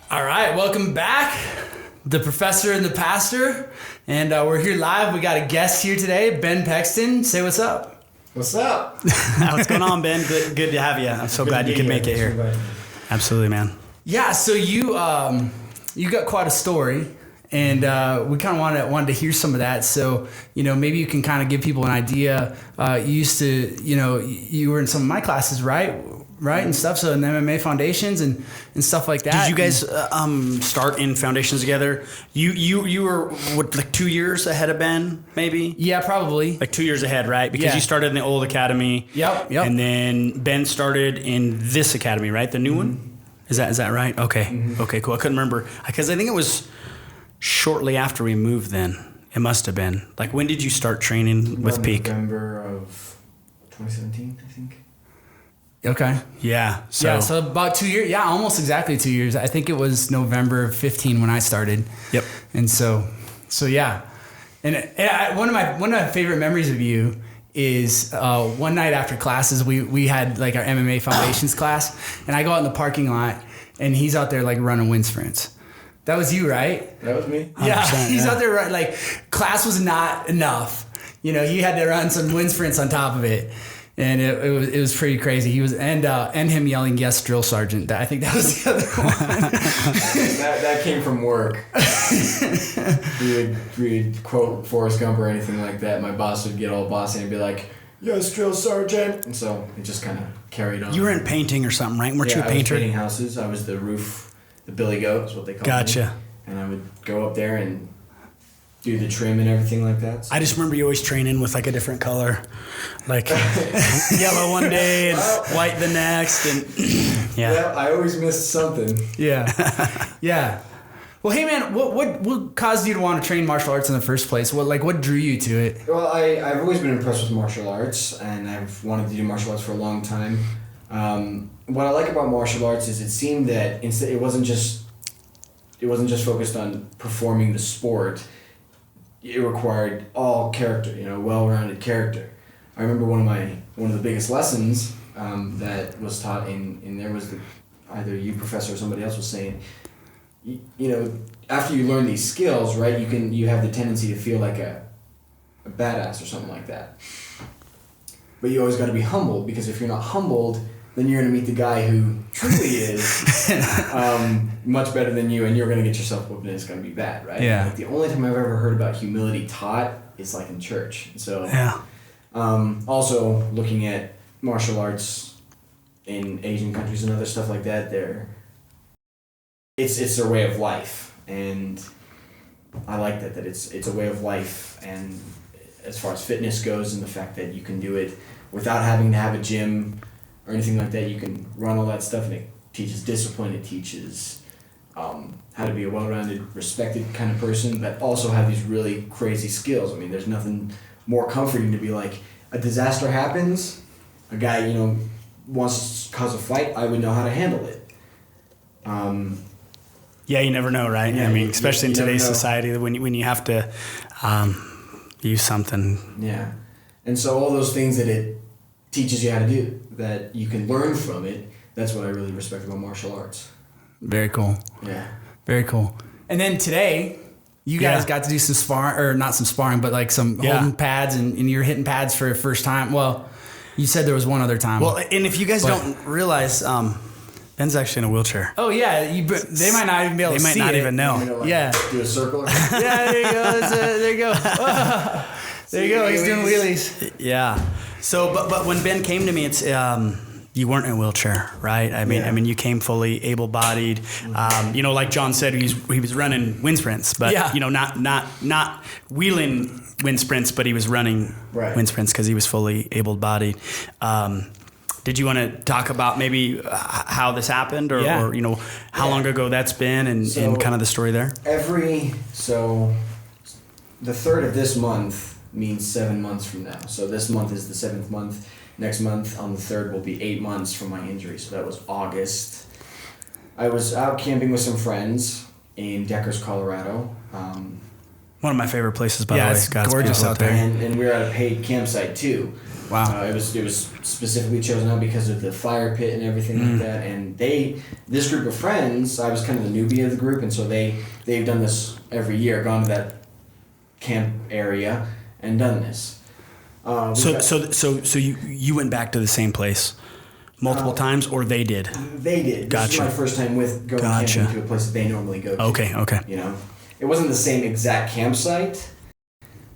All right, welcome back, the professor and the pastor, and we're here live. We got a guest here today, Ben Pexton. Say what's up. What's up? What's going on, Ben? Good to have you. I'm so glad you could make it here. Absolutely, man. Yeah, so you got quite a story, and we kind of wanted to hear some of that. So maybe you can kind of give people an idea. You used to, you were in some of my classes, right, and stuff. So in MMA foundations and stuff like that. Did you guys start in foundations together? You were what, like 2 years ahead of Ben, maybe? Yeah, probably. Like 2 years ahead, right? Because you started in the old academy. Yep. And then Ben started in this academy, right? The new one? Is that right? Okay. Mm-hmm. Okay, cool. I couldn't remember because I think it was shortly after we moved. Then it must have been. Like, when did you start training with Peak? November of 2017, I think. Okay. Yeah. So about 2 years. Yeah, almost exactly 2 years. I think it was November 15 when I started. Yep. And so yeah. And one of my favorite memories of you is one night after classes, we had like our MMA foundations class, and I go out in the parking lot, and he's out there like running wind sprints. That was you, right? That was me. Yeah, he's out there like class was not enough. He had to run some wind sprints on top of it. And it was pretty crazy. He was and him yelling, "Yes, drill sergeant." I think that was the other one. that came from work. we would quote Forrest Gump or anything like that. My boss would get all bossy and be like, "Yes, drill sergeant." And so it just kind of carried on. You were in painting or something, right? Weren't you a painter? I was painting houses. I was the roof, the Billy Goat is what they call me. Gotcha. And I would go up there and do the trim and everything like that. So. I just remember you always training with like a different color, like yellow one day and white the next, and yeah, I always missed something. Yeah. Well, hey man, what caused you to want to train martial arts in the first place? What drew you to it? Well, I've always been impressed with martial arts, and I've wanted to do martial arts for a long time. What I like about martial arts is it seemed that instead it wasn't just focused on performing the sport. It required all character, well-rounded character. I remember one of the biggest lessons that was taught in there was either you, professor, or somebody else was saying, after you learn these skills, right, you have the tendency to feel like a badass or something like that. But you always got to be humbled, because if you're not humbled, then you're going to meet the guy who truly is much better than you, and you're going to get yourself whooped, and it's going to be bad, right? Yeah. Like, the only time I've ever heard about humility taught is like in church. So, yeah. Also looking at martial arts in Asian countries and other stuff like that, it's their way of life, and I like that it's a way of life, and as far as fitness goes, and the fact that you can do it without having to have a gym or anything like that, you can run all that stuff, and it teaches discipline, it teaches how to be a well-rounded, respected kind of person, but also have these really crazy skills. I mean, there's nothing more comforting to be like, a disaster happens, a guy, wants to cause a fight, I would know how to handle it. Yeah, you never know, right? Yeah, I mean, especially in today's society, when you have to use something. Yeah. And so all those things that it teaches you how to do, that you can learn from it, that's what I really respect about martial arts. Very cool. Yeah. Very cool. And then today, you guys got to do some sparring, or not some sparring, but like some holding pads, and you're hitting pads for the first time. Well, you said there was one other time. Well, and if you guys don't realize, Ben's actually in a wheelchair. Oh yeah, they might not even be able to see it. They might not even know. Do a circle. Yeah, there you go. There you go. There you go. He's doing wheelies. Yeah. So, but when Ben came to me, it's you weren't in a wheelchair, right? I mean, you came fully able-bodied. Like John said, he was running wind sprints, but not wheeling wind sprints, but he was running wind sprints because he was fully able-bodied. Did you want to talk about maybe how this happened, or how long ago that's been, and kind of the story there? The 3rd of this month means 7 months from now. So this month is the 7th month. Next month on the 3rd will be 8 months from my injury. So that was August. I was out camping with some friends in Deckers, Colorado. One of my favorite places, by the way. Yeah, it's gorgeous out there. And we were at a paid campsite too. Wow. It was specifically chosen out because of the fire pit and everything like that. And this group of friends, I was kind of the newbie of the group, and so they've done this every year, gone to that camp area and done this. So you went back to the same place multiple times, or they did? They did. Gotcha. This is my first time with going camping to a place that they normally go to. Okay. You know, it wasn't the same exact campsite,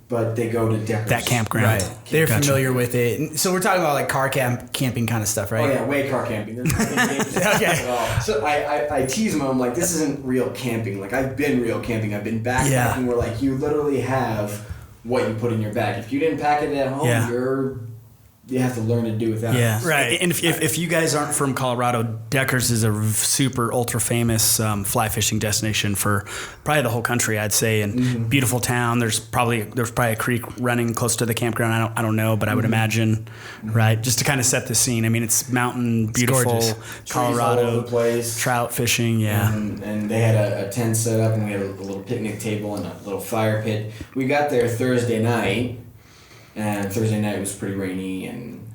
but they go to Deckers. That campground. Right. They're familiar with it. So we're talking about like car camping kind of stuff, right? Oh yeah, way car camping. There's nothing dangerous at all. So I tease them. I'm like, this isn't real camping. Like, I've been real camping. I've been backpacking where like you literally have what you put in your bag. If you didn't pack it at home, you have to learn to do without. Yeah, right. And if you guys aren't from Colorado, Deckers is a super ultra famous fly fishing destination for probably the whole country, I'd say. And beautiful town. There's probably a creek running close to the campground. I don't know, but I would imagine, right? Just to kind of set the scene. I mean, it's mountain, beautiful, gorgeous. Trees Colorado, all over the place. Trout fishing. Yeah, and they had a tent set up, and we had a little picnic table and a little fire pit. We got there Thursday night. And Thursday night was pretty rainy and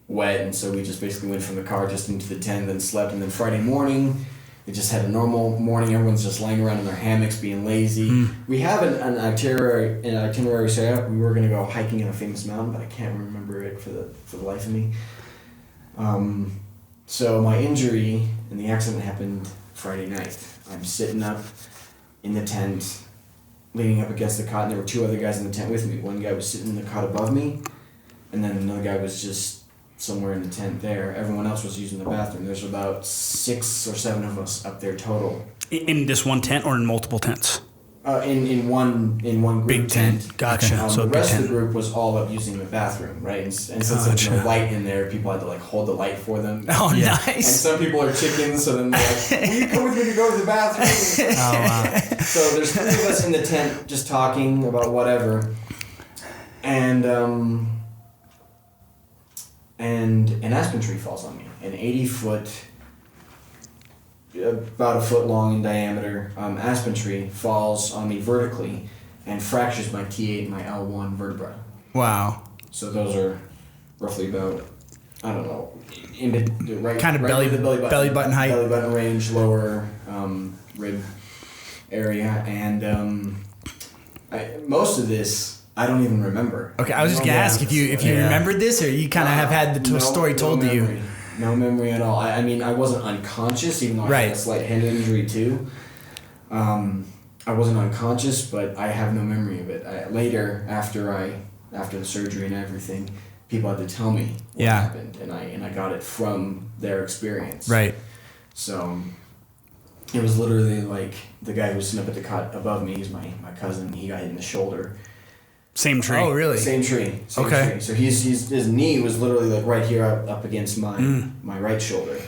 wet, and so we just basically went from the car just into the tent, then slept, and then Friday morning, we just had a normal morning. Everyone's just lying around in their hammocks, being lazy. We have an itinerary set up. We were gonna go hiking in a famous mountain, but I can't remember it for the life of me. So my injury and the accident happened Friday night. I'm sitting up in the tent, leaning up against the cot, and there were two other guys in the tent with me. One guy was sitting in the cot above me, and then another guy was just somewhere in the tent there. Everyone else was using the bathroom. There's about 6 or 7 of us up there total. In this one tent or in multiple tents? In one group big tent. Gotcha. So the rest of the group was all up using the bathroom, right? And since there's no light in there, people had to like hold the light for them. Oh, Yeah. nice. And some people are chickens, so then they're like, "Will you come with me to go to the bathroom?" Oh, wow. So there's 3 of us in the tent just talking about whatever, and an aspen tree falls on me, an 80-foot, about a foot long in diameter aspen tree falls on me vertically and fractures my T8 and my L1 vertebra. Wow. So those are roughly about, I don't know, Kind of belly button height. Belly button range, lower rib area, and most of this I don't even remember. Okay, I was just gonna ask if you remembered this, or you kind of have had the story told to you. No memory at all. I mean, I wasn't unconscious, even though I had a slight head injury too. I wasn't unconscious, but I have no memory of it. Later, after the surgery and everything, people had to tell me what happened, and I got it from their experience. Right. So it was literally like the guy who was sitting up at the cot above me. He's my cousin. He got hit in the shoulder. Same tree. Oh, really? Same tree. Okay. Tree. So his knee was literally like right here up against my right shoulder.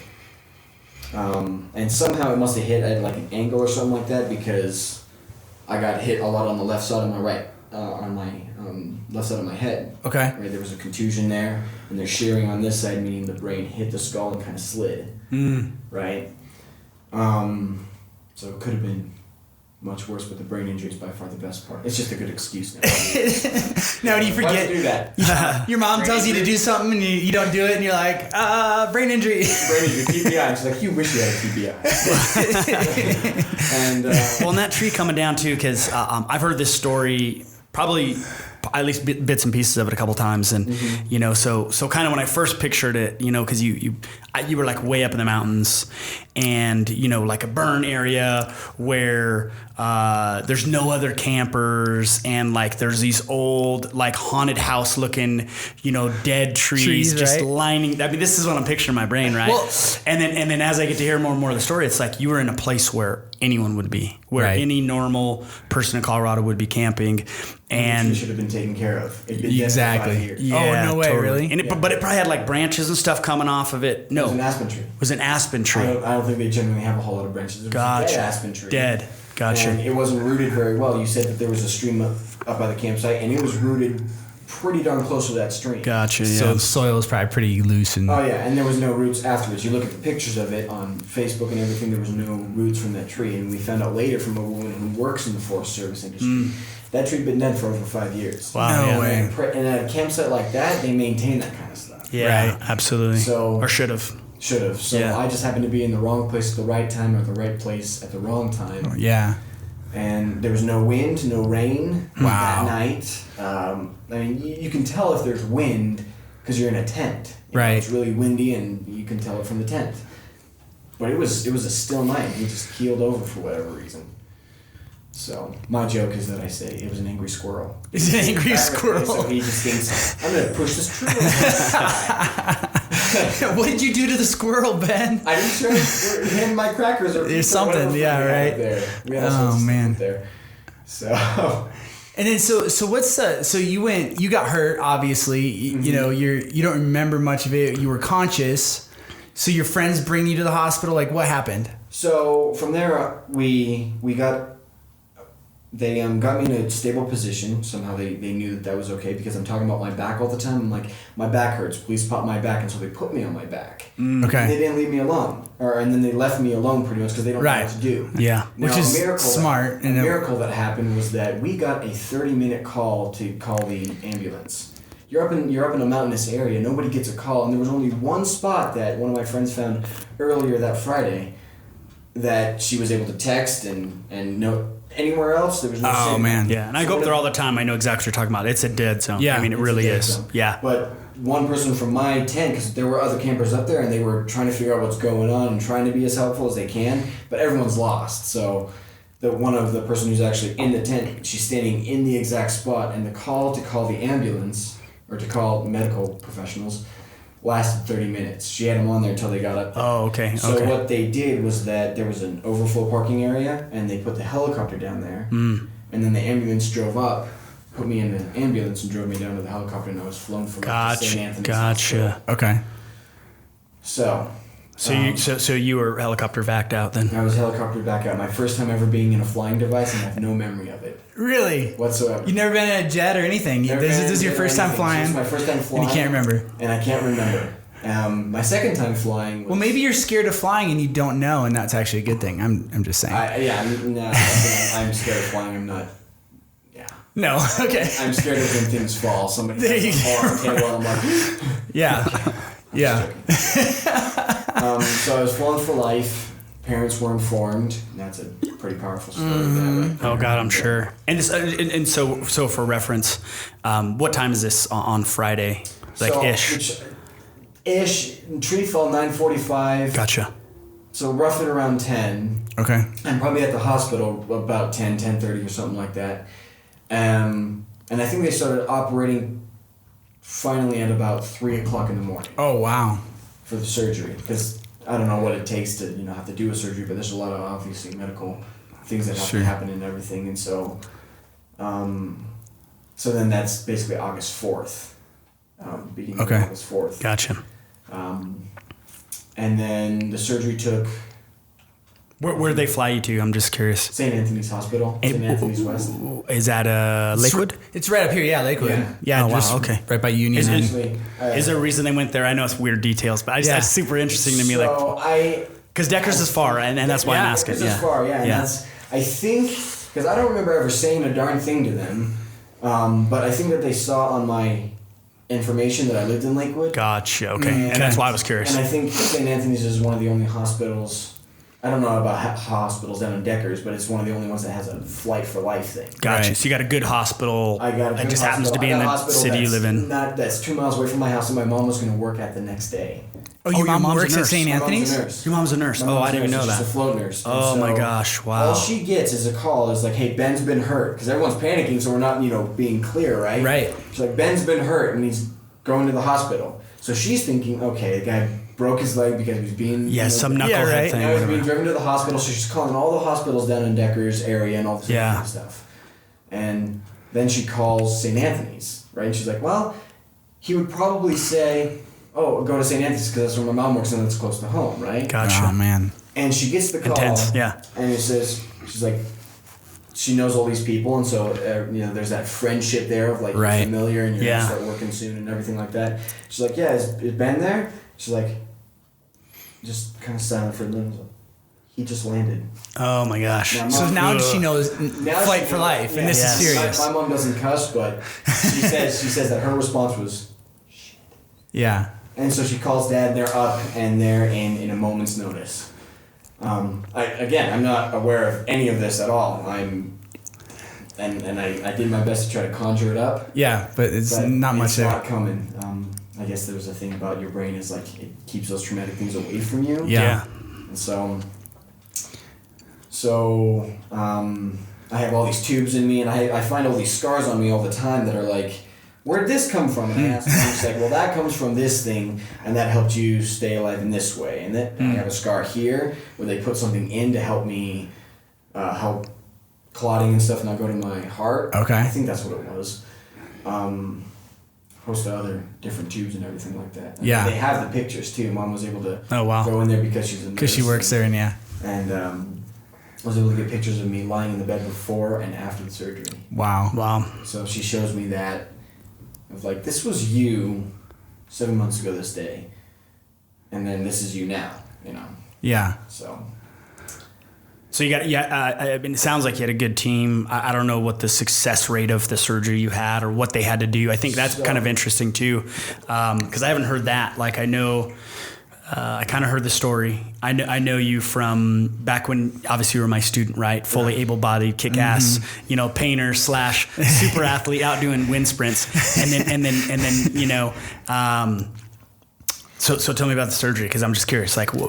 And somehow it must have hit at like an angle or something like that, because I got hit a lot on the left side of my left side of my head. Okay. Right, there was a contusion there, and there's shearing on this side, meaning the brain hit the skull and kind of slid. Right. So it could have been much worse, but the brain injury is by far the best part. It's just a good excuse now. Now, do you forget? Why do that? Your mom tells you to do something and you don't do it, and you're like, brain injury. Brain injury, TBI. She's like, you wish you had a TBI. And and that tree coming down too, because I've heard this story probably at least bits and pieces of it a couple times, and you know, so kind of when I first pictured it, you know, because you were like way up in the mountains, and you know, like a burn area where there's no other campers, and like there's these old like haunted house looking, you know, dead trees just lining. I mean, this is what I'm picturing in my brain, right? Well, and then as I get to hear more and more of the story, it's like you were in a place where anyone would be, where any normal person in Colorado would be camping, and it should have been taken care of. It'd been exactly. dead for 5 years. Yeah, no way, totally. Really? And but it probably had like branches and stuff coming off of it. No, it was an aspen tree. It was an aspen tree. I don't think they generally have a whole lot of branches. It was a dead aspen tree. Dead. Gotcha. And it wasn't rooted very well. You said that there was a stream up by the campsite, and it was rooted pretty darn close to that stream. Gotcha. So Yeah. the soil is probably pretty loose and. Oh yeah, and there was no roots afterwards. You look at the pictures of it on Facebook and everything. There was no roots from that tree, and we found out later from a woman who works in the Forest Service industry that tree had been dead for over 5 years. Wow. No way. And at a campsite like that, they maintain that kind of stuff. Yeah. Right. Absolutely. So or should have. should have. So Yeah. I just happened to be in the wrong place at the right time, or the right place at the wrong time. Yeah. And there was no wind, no rain Wow. that night. I mean, you can tell if there's wind because you're in a tent. You know, Right. it's really windy, and you can tell it from the tent. But it was a still night. He just keeled over for whatever reason. So my joke is that I say it was an angry squirrel. It's an angry squirrel. So he just thinks, I'm gonna push this tree over the side. What did you do to the squirrel, Ben? I didn't show him my crackers or There's pizza or whatever something, yeah, we had right? there. We had all Oh, sorts of stuff man. up there. So And then so what's the so you got hurt obviously you know you don't remember much of it, you were conscious, so your friends bring you to the hospital, like what happened? So from there, they got me in a stable position. Somehow they knew that was okay because I'm talking about my back all the time. I'm like, my back hurts, please pop my back. And so they put me on my back. And Okay. they didn't leave me alone. And then they left me alone pretty much because they don't know Right. what to do. Yeah. Now, Which is a miracle smart, A and miracle that happened was that we got a 30-minute call to call the ambulance. You're up in a mountainous area. Nobody gets a call, and there was only one spot that one of my friends found earlier that Friday that she was able to text and know. Anywhere else, there was no Oh signal. man. Yeah, and I go up there all the time. I know exactly what you're talking about. It's a dead zone. Yeah. I mean, it It's a really dead is. zone. Yeah. But one person from my tent, because there were other campers up there, and they were trying to figure out what's going on and trying to be as helpful as they can, but everyone's lost. So one of the person who's actually in the tent, she's standing in the exact spot, and the call to call the ambulance or to call medical professionals lasted 30 minutes. She had them on there until they got up there. Oh, okay. So Okay. what they did was that there was an overflow parking area, and they put the helicopter down there, and then the ambulance drove up, put me in the ambulance, and drove me down to the helicopter, and I was flown from up to St. Anthony's. Gotcha. Okay. So So you were helicopter vacked out then? I was helicoptered back out. My first time ever being in a flying device, and I have no memory of it Really? whatsoever. You never been in a jet or anything? Never This been is your in first time anything. This flying? was my first time flying. And you can't remember? And I can't remember. My second time flying was... Well, maybe you're scared of flying and you don't know, and that's actually a good thing. I'm just saying. I'm scared of flying. I'm not... Yeah. No. Okay. I'm scared of when things fall. Somebody There you fall on the table, and I'm like... Yeah. Yeah. So I was flown for life. Parents were informed. And that's a pretty powerful story. That, right? Oh God, I'm sure. And this, and so for reference, what time is this on Friday? Like So, ish. Ish. Tree fell 9:45. Gotcha. So roughly around 10. Okay. I'm probably at the hospital about 10:30 or something like that. And I think they started operating finally at about 3 o'clock in the morning Oh wow. for the surgery. Because I don't know what it takes to have to do a surgery, but there's a lot of obviously medical things that have Sure. to happen and everything. And so, so then that's basically August 4th. Beginning Okay. of August 4th. Gotcha. And then the surgery took Where did they fly you to? I'm just curious. St. Anthony's Hospital, St. Anthony's West. Is that Lakewood? It's right up here. Yeah, Lakewood. Yeah. Yeah. Oh, wow. just Okay. Right by Union. Is it- and- Actually, Is there a reason they went there? I know it's weird details, but Yeah. that's super interesting to me. So Like, because Deckers is far, and that's why I'm asking. This Yeah. is far, yeah. And Yeah. that's, I think, because I don't remember ever saying a darn thing to them, but I think that they saw on my information that I lived in Lakewood. Gotcha. Okay. And- And that's why I was curious. And I think St. Anthony's is one of the only hospitals. I don't know about hospitals down in Deckers, but it's one of the only ones that has a flight for life thing. Gotcha. Right. So you got a good hospital I got a that good just happens to hospital. be I in got a the hospital city you that's live in. That's 2 miles away from my house, and my mom was going to work at the next day. Oh, your mom mom's a works at nurse. St. My mom's a Anthony's? nurse. Your mom's a nurse. My Oh, mom's I didn't even know She's that. a float nurse. And Oh my so gosh! Wow. All she gets is a call. Is like, hey, Ben's been hurt, because everyone's panicking, so we're not, being clear, right? Right. She's like, Ben's been hurt, and he's going to the hospital. So she's thinking, okay, the guy broke his leg because he was being Some knucklehead Yeah, right. thing. Now he's being whatever. driven to the hospital, so she's calling all the hospitals down in Deckers area and all this Yeah. kind of stuff. And then she calls St. Anthony's, right? And she's like, well, he would probably say, oh, go to St. Anthony's because that's where my mom works and that's close to home, right? Gotcha. Oh man. And she gets the call. Intense. Yeah. And it says, she's like, she knows all these people, and so there's that friendship there of like you're familiar and you're gonna start working soon and everything like that. She's like, yeah, is Ben there? She's like, just kind of silent for a minute. He just landed. Oh my gosh! Now she knows flight for life, and this is serious. My mom doesn't cuss, but she says that her response was, shit. Yeah. And so she calls Dad, and they're up, and they're in a moment's notice. I'm not aware of any of this at all. I did my best to try to conjure it up. Yeah, but it's not much there. It's not coming. I guess there's a thing about your brain is like it keeps those traumatic things away from you. Yeah. And so I have all these tubes in me, and I find all these scars on me all the time that are like, where'd this come from? And I ask them, she's like, well, that comes from this thing, and that helped you stay alive in this way. And then I have a scar here where they put something in to help me help clotting and stuff not go to my heart. Okay. I think that's what it was. Host of other different tubes and everything like that. And they have the pictures too. Mom was able to go in there because she's a nurse. Because she works there, and And was able to get pictures of me lying in the bed before and after the surgery. Wow. So she shows me that of like, this was you 7 months ago this day, and then this is you now, Yeah. So you got, I mean, it sounds like you had a good team. I don't know what the success rate of the surgery you had or what they had to do. I think that's kind of interesting too, because I haven't heard that. Like I know, I kind of heard the story. I know you from back when obviously you were my student, right? Fully able-bodied, kick-ass, painter / super athlete out doing wind sprints, and then So tell me about the surgery, because I'm just curious. Like, So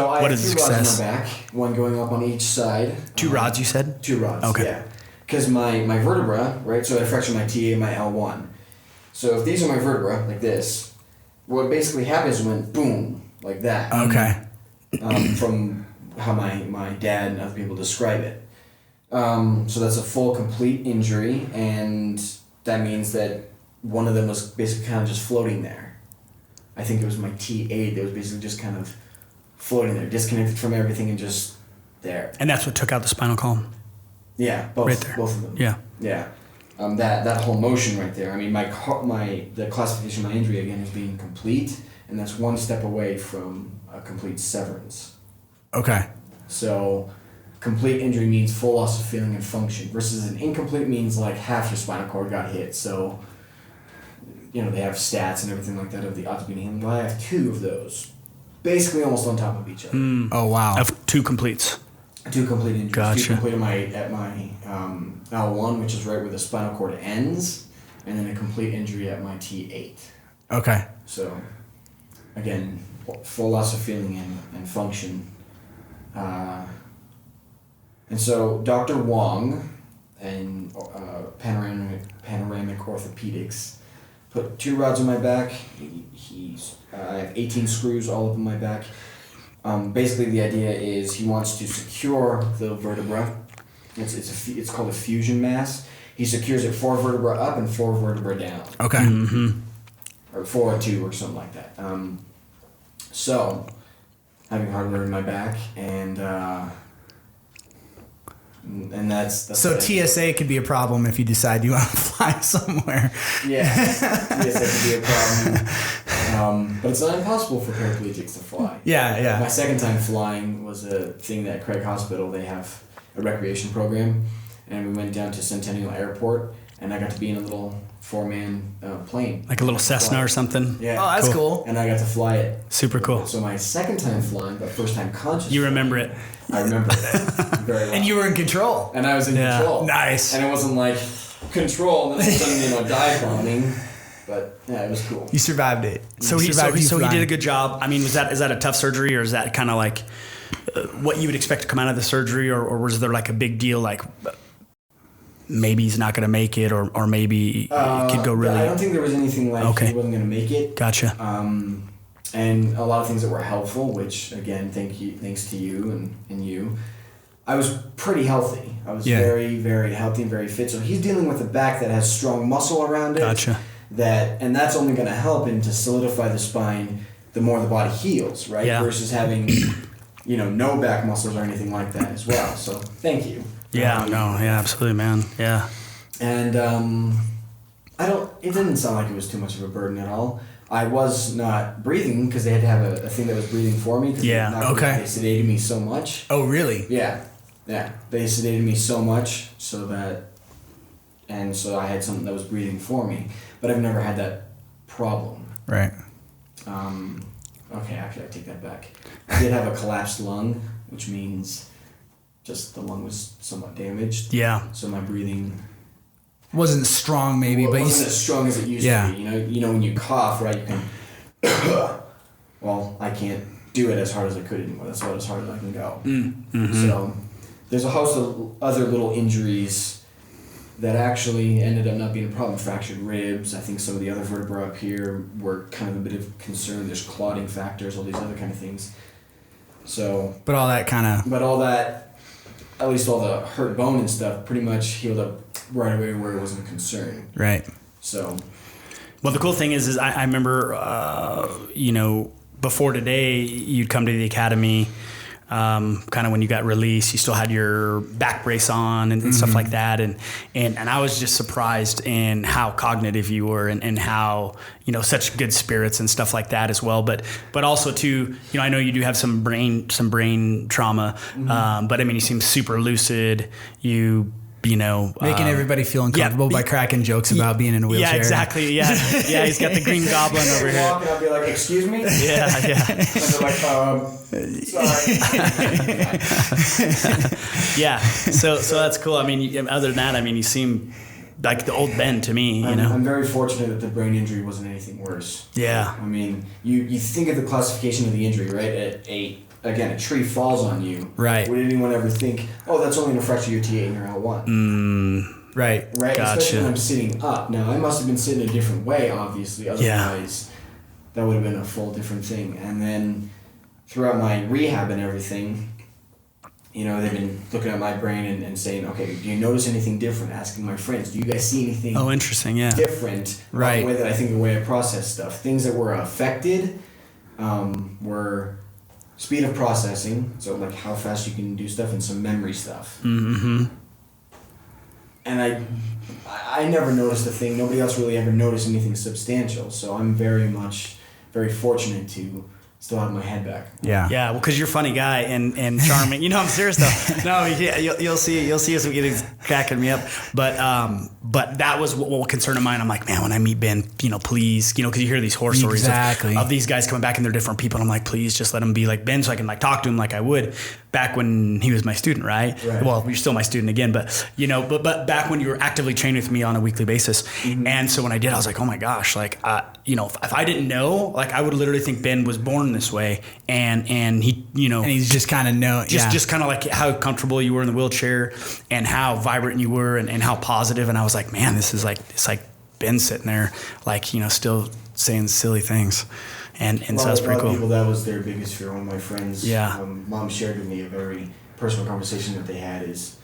I what have is two success? rods on my back, one going up on each side. 2 rods, you said? 2 rods. Okay. Yeah, because my vertebra, right? So I fractured my TA and my L1. So if these are my vertebra, like this, what basically happens went boom, like that. Okay. From how my dad and other people describe it. So that's a full, complete injury, and that means that one of them was basically kind of just floating there. I think it was my T8 that was basically just kind of floating there, disconnected from everything and just there. And that's what took out the spinal column? Yeah, both, right there. Both of them. Yeah. Yeah. That whole motion right there. I mean, the classification of my injury, again, is being complete, and that's one step away from a complete severance. Okay. So, complete injury means full loss of feeling and function, versus an incomplete means like half your spinal cord got hit. So, they have stats and everything like that of the odds of being hit. Well, I have 2 of those, basically almost on top of each other. Oh, wow. Of 2 completes. 2 complete injuries. Gotcha. 2 complete at my L1, which is right where the spinal cord ends, and then a complete injury at my T8. Okay. So, again, full loss of feeling and function. And so Dr. Wong and Panoramic Orthopedics put 2 rods on my back. I have 18 screws all up in my back. Basically, the idea is he wants to secure the vertebra. It's called a fusion mass. He secures it 4 vertebra up and 4 vertebra down. Okay. Mm-hmm. Or 4 or 2 or something like that. So, having hardware in my back, and that's so TSA could be a problem if you decide you want to fly somewhere. Yeah, TSA could be a problem. But it's not impossible for paraplegics to fly. Yeah. My second time flying was a thing that at Craig Hospital, they have a recreation program, and we went down to Centennial Airport, and I got to be in a little 4-man plane. Like a little Cessna or something? Yeah. Oh, that's cool. And I got to fly it. Super cool. So my second time flying, but first time conscious. You remember it? I remember it very well. And you were in control. And I was in control. Nice. And it wasn't like control and then all of a sudden, dive bombing. But yeah, it was cool. You survived it. So he did a good job. I mean, is that a tough surgery, or is that kind of like what you would expect to come out of the surgery, or was there like a big deal, like maybe he's not going to make it, or maybe it could go really? I don't think there was anything like he wasn't going to make it. Gotcha. And a lot of things that were helpful, which again, thanks to you and you. I was pretty healthy. I was very, very healthy and very fit. So he's dealing with a back that has strong muscle around it. Gotcha. And that's only going to help him to solidify the spine the more the body heals, right? Yeah. Versus having, no back muscles or anything like that as well. So thank you. Yeah, absolutely, man. Yeah. And it didn't sound like it was too much of a burden at all. I was not breathing because they had to have a thing that was breathing for me. Yeah. They sedated me so much. Oh, really? Yeah. They sedated me so much so I had something that was breathing for me. But I've never had that problem. Right. Okay, actually, I take that back. I did have a collapsed lung, which means just the lung was somewhat damaged. Yeah. So my breathing wasn't strong, maybe, but wasn't as strong as it used to be. You know when you cough, right? You can. Well, I can't do it as hard as I could anymore. That's about as hard as I can go. Mm-hmm. So there's a host of other little injuries that actually ended up not being a problem. Fractured ribs. I think some of the other vertebrae up here were kind of a bit of concern. There's clotting factors, all these other kind of things. So. But all that, at least all the hurt bone and stuff, pretty much healed up right away where it wasn't a concern. Right. So. Well, the cool thing is I remember, before today, you'd come to the academy. Kind of when you got released, you still had your back brace on and stuff like that, and I was just surprised in how cognitive you were and how such good spirits and stuff like that as well. But also too, I know you do have some brain trauma, but I mean you seem super lucid. Making everybody feel uncomfortable by cracking jokes about being in a wheelchair. Yeah, exactly. Yeah, he's got the green goblin over here. Walk and I'll be like, "Excuse me." Yeah. And they're like, "Sorry." Yeah. So that's cool. I mean, other than that, I mean, you seem like the old Ben to me. I'm very fortunate that the brain injury wasn't anything worse. Yeah. I mean, you think of the classification of the injury, right? A tree falls on you. Right. Would anyone ever think, oh, that's only going to fracture your T8 and your L1? Right. Right? Gotcha. Especially when I'm sitting up. Now, I must have been sitting a different way, obviously. Otherwise, that would have been a full different thing. And then throughout my rehab and everything, they've been looking at my brain and saying, okay, do you notice anything different? Asking my friends, do you guys see anything interesting, yeah. different? Right. The way that I think, the way I process stuff. Things that were affected were speed of processing, so like how fast you can do stuff, and some memory stuff. Mm-hmm. And I never noticed a thing. Nobody else really ever noticed anything substantial. So I'm very fortunate to still have my head back. Yeah. Yeah. Well, because you're a funny guy and charming. I'm serious though. No, yeah, you'll see us getting cracking me up. But that was what concern of mine. I'm like, man, when I meet Ben, please, because you hear these horror stories of these guys coming back and they're different people. And I'm like, please just let them be like Ben, so I can like talk to him like I would back when he was my student, right? Well, you're still my student again, but but back when you were actively training with me on a weekly basis. Mm-hmm. And so when I did, I was like, oh my gosh, like if I didn't know, like I would literally think Ben was born this way, and he, and he's just kind of just kind of like how comfortable you were in the wheelchair and how vibrant you were and how positive. And I was like, man, it's like Ben sitting there, like, still saying silly things. And so that's pretty cool. People, that was their biggest fear. One of my friends, yeah. Mom shared with me a very personal conversation that they had is,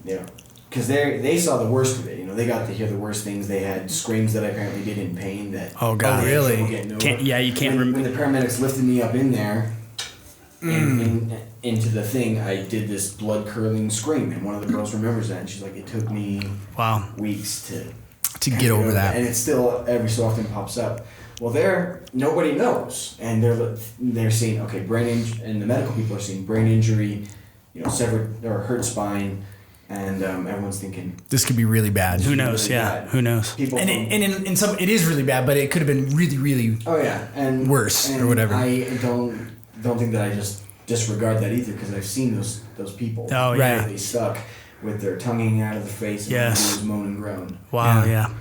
because they saw the worst of it. They got to hear the worst things. They had screams that I apparently did in pain. That oh god, really? You can't remember. When the paramedics lifted me up in there, and into the thing, I did this blood curdling scream, and one of the girls remembers that, and she's like, it took me weeks to get over that, and it still every so often pops up. Well, nobody knows, and they're seeing, okay, brain injury, and the medical people are seeing brain injury, severed or hurt spine, and everyone's thinking this could be really bad. Who knows? Really yeah, bad. Who knows? And in some, it is really bad, but it could have been really, really and worse or whatever. I don't think that I just disregard that either, because I've seen those people. Oh yeah, really stuck with their tongue hanging out of the face and yes. moan and groan. Wow, yeah.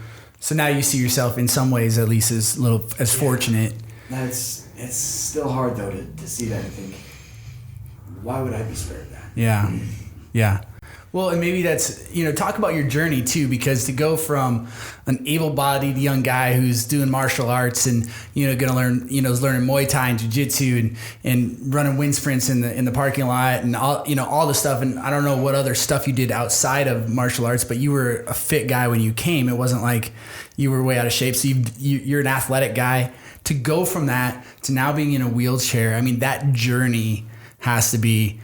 So now you see yourself in some ways at least as fortunate. It's still hard though to see that and think, why would I be spared that? Yeah. Yeah. Well, and maybe that's, talk about your journey too, because to go from an able-bodied young guy who's doing martial arts and, going to learn, is learning Muay Thai and Jiu-Jitsu and running wind sprints in the parking lot and all, all the stuff. And I don't know what other stuff you did outside of martial arts, but you were a fit guy when you came. It wasn't like you were way out of shape. So you're an athletic guy. To go from that to now being in a wheelchair, I mean, that journey has to be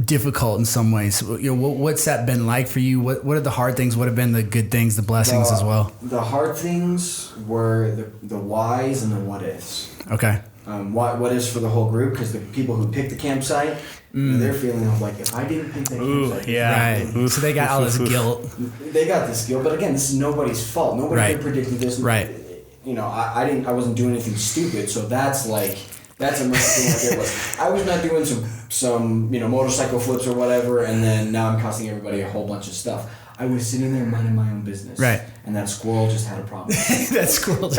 difficult in some ways. What's that been like for you? What are the hard things? What have been the good things, the blessings as well? The hard things were the whys and the what ifs. Okay. What is for the whole group, because the people who picked the campsite, they're feeling like, if I didn't pick that campsite, right. So they got all this guilt. They got this guilt, but again, this is nobody's fault. Nobody could predict this. Right. I wasn't doing anything stupid, so that's a mercy thing. Like it was. I was not doing some motorcycle flips or whatever, and then now I'm costing everybody a whole bunch of stuff. I was sitting there minding my own business, right? And that squirrel just had a problem. That squirrel.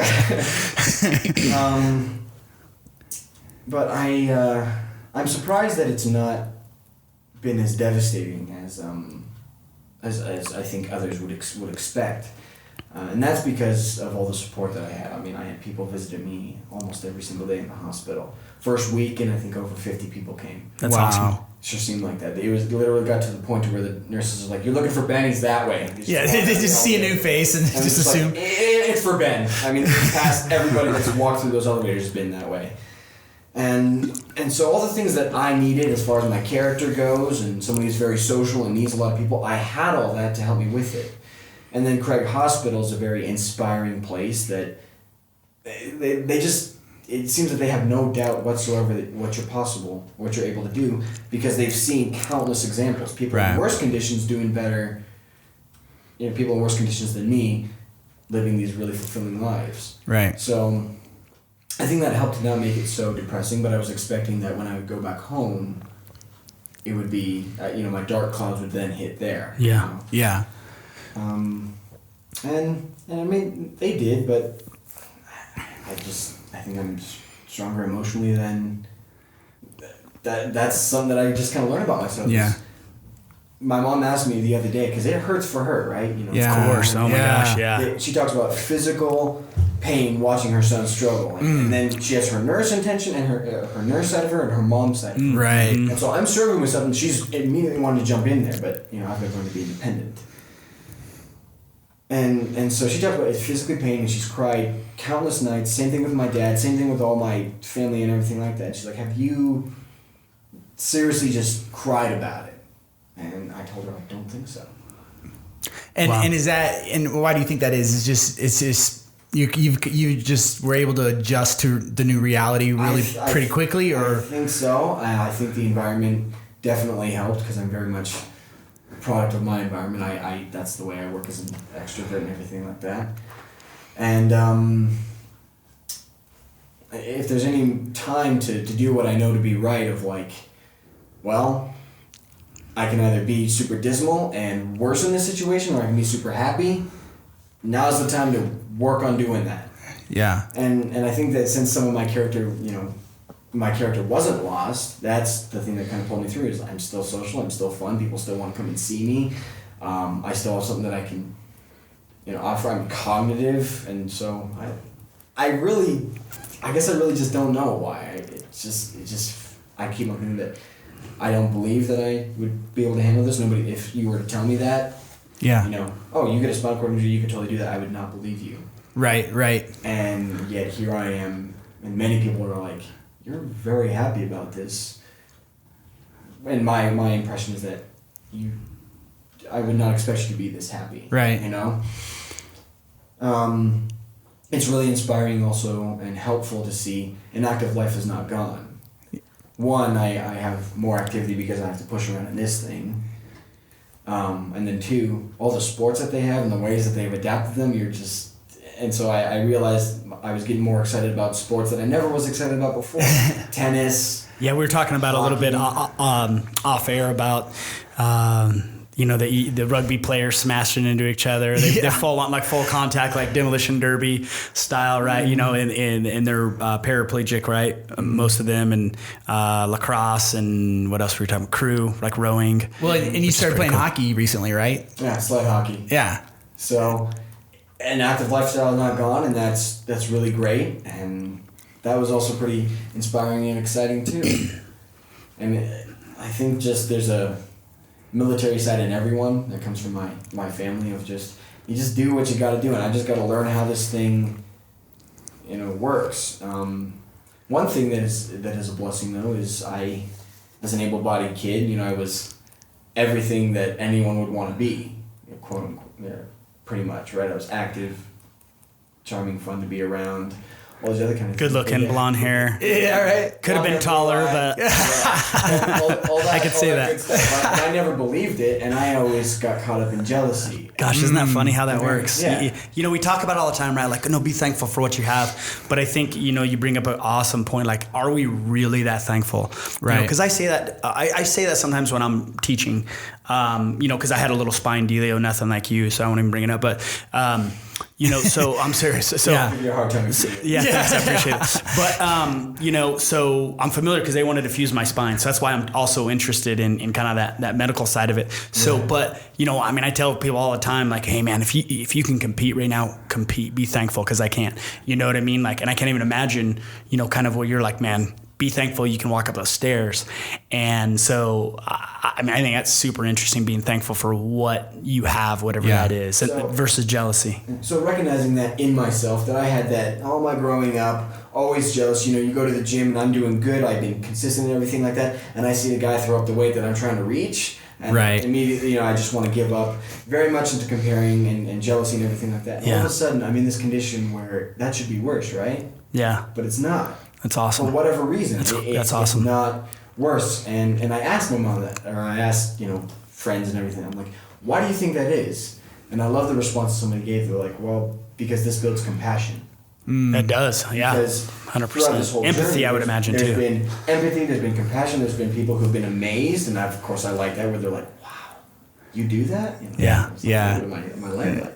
But I'm surprised that it's not been as devastating as I think others would expect, and that's because of all the support that I had. I mean, I had people visiting me almost every single day in the hospital. First week, and I think over 50 people came. That's awesome. It sure seemed like that. It literally got to the point where the nurses were like, "You're looking for Ben? He's that way." They just see a new face and just assume like, it's for Ben. I mean, past everybody that's walked through those elevators has been that way. And so all the things that I needed as far as my character goes, and somebody who's very social and needs a lot of people, I had all that to help me with it. And then Craig Hospital is a very inspiring place that they just, it seems that they have no doubt whatsoever that what you're able to do, because they've seen countless examples. People in worse conditions doing better, people in worse conditions than me living these really fulfilling lives. Right. So I think that helped to not make it so depressing, but I was expecting that when I would go back home, it would be, my dark clouds would then hit there. Yeah. Yeah. And I mean, they did, but I think I'm stronger emotionally than that's something that I just kind of learned about myself. Yeah. My mom asked me the other day, because it hurts for her, right? Of course. Oh my gosh, yeah. She talks about physical pain watching her son struggle, and then she has her nurse intention and her nurse side of her and her mom's side of her. Right. And so I'm struggling with something. She's immediately wanted to jump in there, but I've been learning to be independent. And so she talked about it's physically pain, and she's cried countless nights. Same thing with my dad. Same thing with all my family and everything like that. She's like, "Have you seriously just cried about it?" And I told her, I don't think so. And is that, and why do you think that is? It's just you just were able to adjust to the new reality pretty quickly, or? I think so. I think the environment definitely helped, because I'm very much a product of my environment. I that's the way I work as an extrovert and everything like that. And if there's any time to do what I know to be right, of like, well, I can either be super dismal and worsen the situation, or I can be super happy. Now's the time to work on doing that. Yeah. And I think that since some of my character, my character wasn't lost, that's the thing that kind of pulled me through, is I'm still social, I'm still fun, people still want to come and see me. I still have something that I can, offer. I'm cognitive, and so I guess I really just don't know why. I keep on thinking that I don't believe that I would be able to handle this. If you were to tell me that, you get a spinal cord injury, you could totally do that, I would not believe you. Right. And yet here I am, and many people are like, "You're very happy about this." And my impression is that I would not expect you to be this happy. Right. It's really inspiring also and helpful to see an active life is not gone. One, I have more activity because I have to push around in this thing. And then two, all the sports that they have and the ways that they've adapted them, and so I realized I was getting more excited about sports that I never was excited about before. Tennis. Yeah, we were talking about hockey. A little bit off air about, the rugby players smashing into each other. They're full contact, like demolition derby style, right? Mm-hmm. And they're paraplegic, right? Most of them, and lacrosse, and what else were we talking about? Crew, like rowing. Well, and you started playing hockey recently, right? Yeah, sled hockey. Yeah. So, an active lifestyle is not gone, and that's really great, and that was also pretty inspiring and exciting too. And I think just there's a military side in everyone that comes from my family, of just, you just do what you got to do, and I just got to learn how this thing works. One thing that is a blessing though is as an able-bodied kid, I was everything that anyone would want to be, quote unquote, pretty much, right? I was active, charming, fun to be around. All those other kind of good looking, blonde hair. Yeah, right. Could have been taller, but I could say that. But I never believed it, and I always got caught up in jealousy. Gosh, isn't that funny how that works? Yeah. We talk about it all the time, right? Like, no, be thankful for what you have. But I think, you bring up an awesome point. Like, are we really that thankful? Right. Because I say that, I say that sometimes when I'm teaching, because I had a little spine dealio, nothing like you, so I won't even bring it up. But, so I'm serious. So Give you a hard time. Yeah, thanks, I appreciate it. But, so I'm familiar because they wanted to fuse my spine. So that's why I'm also interested in kind of that medical side of it. So, but, I tell people all the time, like, hey man, if you can compete right now, compete, be thankful, because I can't, you know what I mean? Like, and I can't even imagine, kind of what you're like, man, be thankful you can walk up those stairs. And so, I think that's super interesting, being thankful for what you have, whatever that is, versus jealousy. So recognizing that in myself, that I had that all my growing up, always jealous. You go to the gym and I'm doing good, I've been consistent and everything like that, and I see the guy throw up the weight that I'm trying to reach, and immediately, I just want to give up, very much into comparing and jealousy and everything like that. And all of a sudden, I'm in this condition where that should be worse, right? Yeah. But it's not. That's awesome. For whatever reason. That's awesome. It's not worse. And I asked my mom that, or I asked, friends and everything. I'm like, why do you think that is? And I love the response somebody gave. They're like, well, because this builds compassion. It does, yeah. Because 100%. Empathy, journey, I would imagine, there's too. There's been empathy, there's been compassion, there's been people who've been amazed, and of course I like that, where they're like, wow, you do that? Yeah. My life.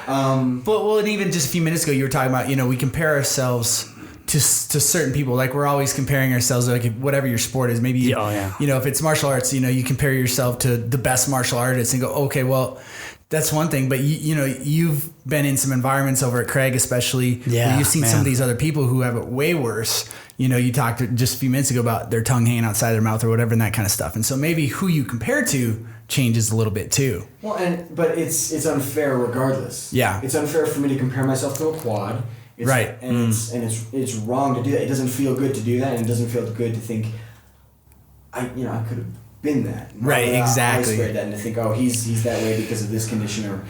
And even just a few minutes ago, you were talking about, we compare ourselves to certain people. Like, we're always comparing ourselves, like, whatever your sport is. Maybe, if it's martial arts, you compare yourself to the best martial artists and go, okay, well, that's one thing. But, you've been in some environments over at Craig, especially, where you've seen some of these other people who have it way worse. You talked just a few minutes ago about their tongue hanging outside their mouth or whatever, and that kind of stuff. And so maybe who you compare to changes a little bit too. Well, but it's unfair regardless. Yeah. It's unfair for me to compare myself to a quad. Right. And it's wrong to do that. It doesn't feel good to do that, and it doesn't feel good to think I could have been that. Right, exactly. I spread that, and to think, oh, he's that way because of this condition, or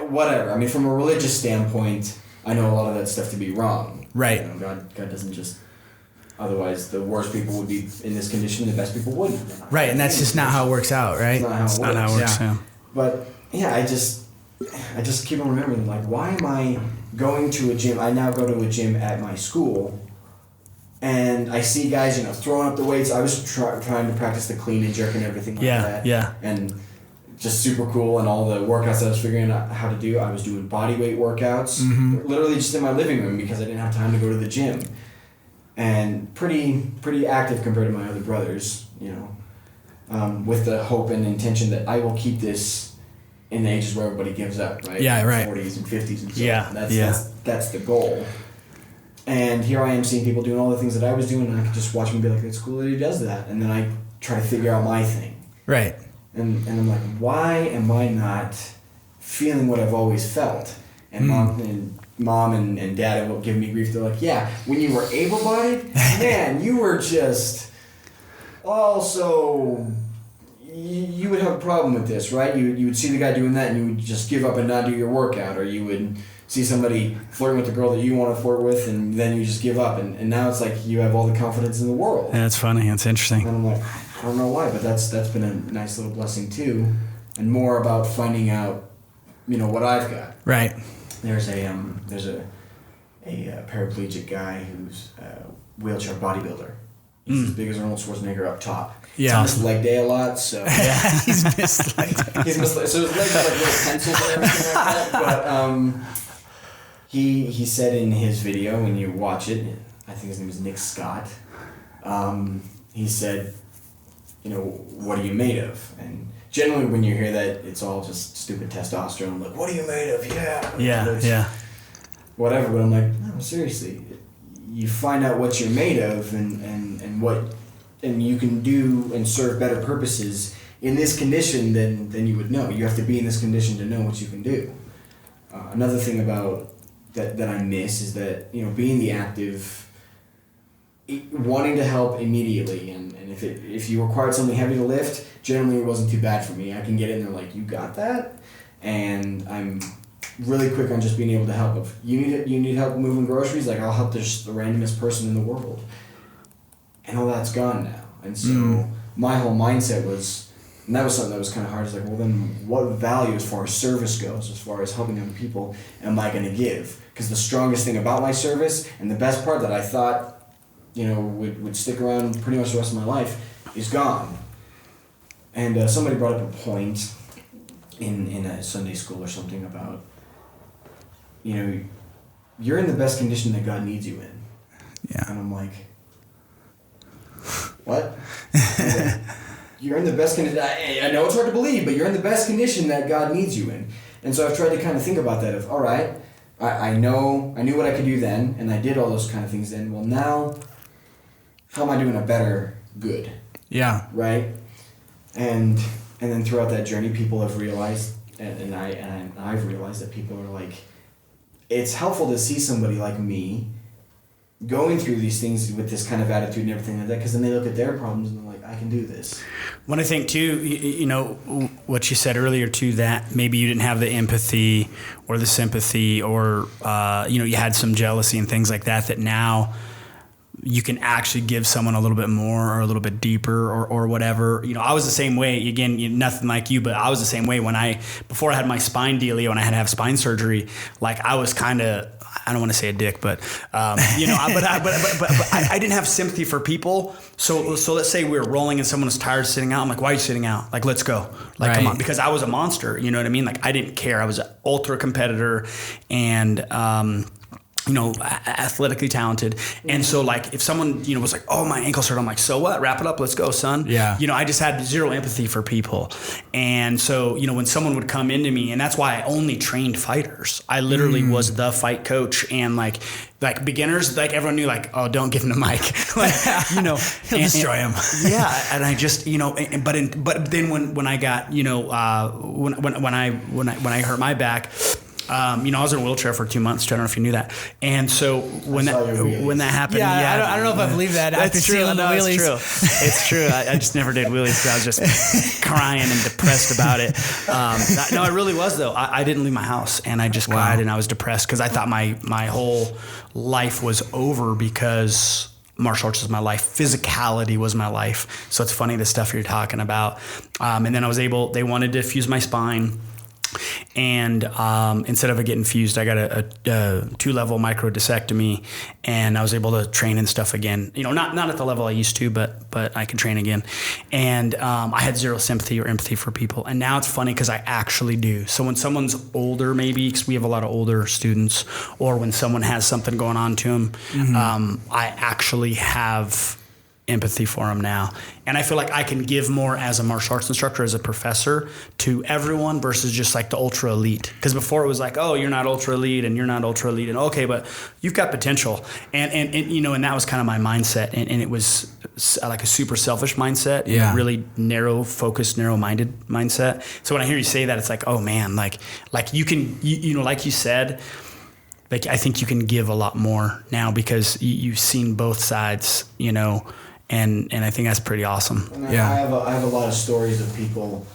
whatever. From a religious standpoint, I know a lot of that stuff to be wrong. Right. God doesn't just. Otherwise, the worst people would be in this condition, the best people wouldn't. Right, and that's just not how it works out, right? It's not how it works. Yeah. But I just keep on remembering, like, why am I going to a gym? I now go to a gym at my school, and I see guys, throwing up the weights. I was trying to practice the clean and jerk and everything like that. Yeah. And just super cool, and all the workouts that I was figuring out how to do. I was doing body weight workouts, literally just in my living room, because I didn't have time to go to the gym. And pretty active compared to my other brothers, with the hope and intention that I will keep this in the ages where everybody gives up, right? Yeah, right. 40s and 50s and so on. That's the goal. And here I am seeing people doing all the things that I was doing, and I could just watch them and be like, it's cool that he does that. And then I try to figure out my thing. Right. And I'm like, why am I not feeling what I've always felt? And mom and dad will give me grief. They're like, yeah, when you were able-bodied, man, you were just also, you would have a problem with this, right? You would see the guy doing that, and you would just give up and not do your workout, or you would see somebody flirting with the girl that you want to flirt with, and then you just give up, and now it's like you have all the confidence in the world. Yeah, that's funny. That's interesting. And I'm like, I don't know why, but that's been a nice little blessing too, and more about finding out, what I've got. Right. There's a paraplegic guy who's a wheelchair bodybuilder. He's as big as Arnold Schwarzenegger up top. Yeah. He's missed leg day a lot, so He's missed leg day. So his legs are like little pencils and everything like that. But he said in his video, when you watch it, I think his name is Nick Scott. He said, what are you made of? And generally, when you hear that, it's all just stupid testosterone. Like, what are you made of? Yeah. Whatever. But I'm like, no, seriously. You find out what you're made of, and you can do and serve better purposes in this condition than you would know. You have to be in this condition to know what you can do. Another thing about that I miss is that being the active wanting to help immediately, and if you required something heavy to lift, generally it wasn't too bad for me. I can get in there like, you got that? And I'm really quick on just being able to help. If you need help moving groceries, like I'll help just the randomest person in the world. And all that's gone now. And so my whole mindset was, and that was something that was kind of hard, is like, well then what value as far as service goes, as far as helping other people, am I going to give? Because the strongest thing about my service, and the best part that I thought, would stick around pretty much the rest of my life, is gone. And somebody brought up a point in a Sunday school or something about, you're in the best condition that God needs you in. Yeah. And I'm like, what? You're in the best condition. I know it's hard to believe, but you're in the best condition that God needs you in. And so I've tried to kind of think about that of, all right, I knew what I could do then, and I did all those kind of things then. Well, now, how am I doing a better good? Yeah. Right? And then throughout that journey, people have realized, and I've realized that people are like, it's helpful to see somebody like me going through these things with this kind of attitude and everything like that, because then they look at their problems and they're like, I can do this. When I think too, what you said earlier too, that maybe you didn't have the empathy or the sympathy, or you had some jealousy and things like that now you can actually give someone a little bit more or a little bit deeper or whatever. I was the same way. Again, nothing like you, but I was the same way before I had my spine dealio and I had to have spine surgery. Like I was kind of, I don't want to say a dick, but but I didn't have sympathy for people. So let's say we were rolling and someone was tired of sitting out. I'm like, why are you sitting out? Like, let's go. Like, come on, because I was a monster. You know what I mean? Like I didn't care. I was an ultra competitor and athletically talented. And so like if someone, was like, oh, my ankle's hurt, I'm like, so what? Wrap it up. Let's go, son. Yeah. I just had zero empathy for people. And so, when someone would come into me, and that's why I only trained fighters. I literally was the fight coach, and like beginners, like everyone knew like, oh, don't give him the mic. He'll destroy him. Yeah. And I just, but then when I got, when I hurt my back, I was in a wheelchair for 2 months. I don't know if you knew that. And so when that happened, I don't know if I believe that. That's true. No, it's true. It's true. I just never did wheelies because I was just crying and depressed about it. No, I really was though. I didn't leave my house, and I just cried and I was depressed because I thought my whole life was over because martial arts was my life. Physicality was my life. So it's funny the stuff you're talking about. And then they wanted to fuse my spine. And instead of it getting fused, I got a 2-level microdiscectomy, and I was able to train and stuff again. Not at the level I used to, but I can train again. And I had zero sympathy or empathy for people. And now it's funny because I actually do. So when someone's older, maybe because we have a lot of older students, or when someone has something going on to them, I actually have empathy for them now. And I feel like I can give more as a martial arts instructor, as a professor, to everyone versus just like the ultra elite. Because before it was like, oh, you're not ultra elite and you're not ultra elite, and okay, but you've got potential. And and that was kind of my mindset. And it was like a super selfish mindset, a really narrow focused, narrow minded mindset. So when I hear you say that, it's like, oh man, like you can, like you said, like I think you can give a lot more now because you've seen both sides, And I think that's pretty awesome. And I have a lot of stories of people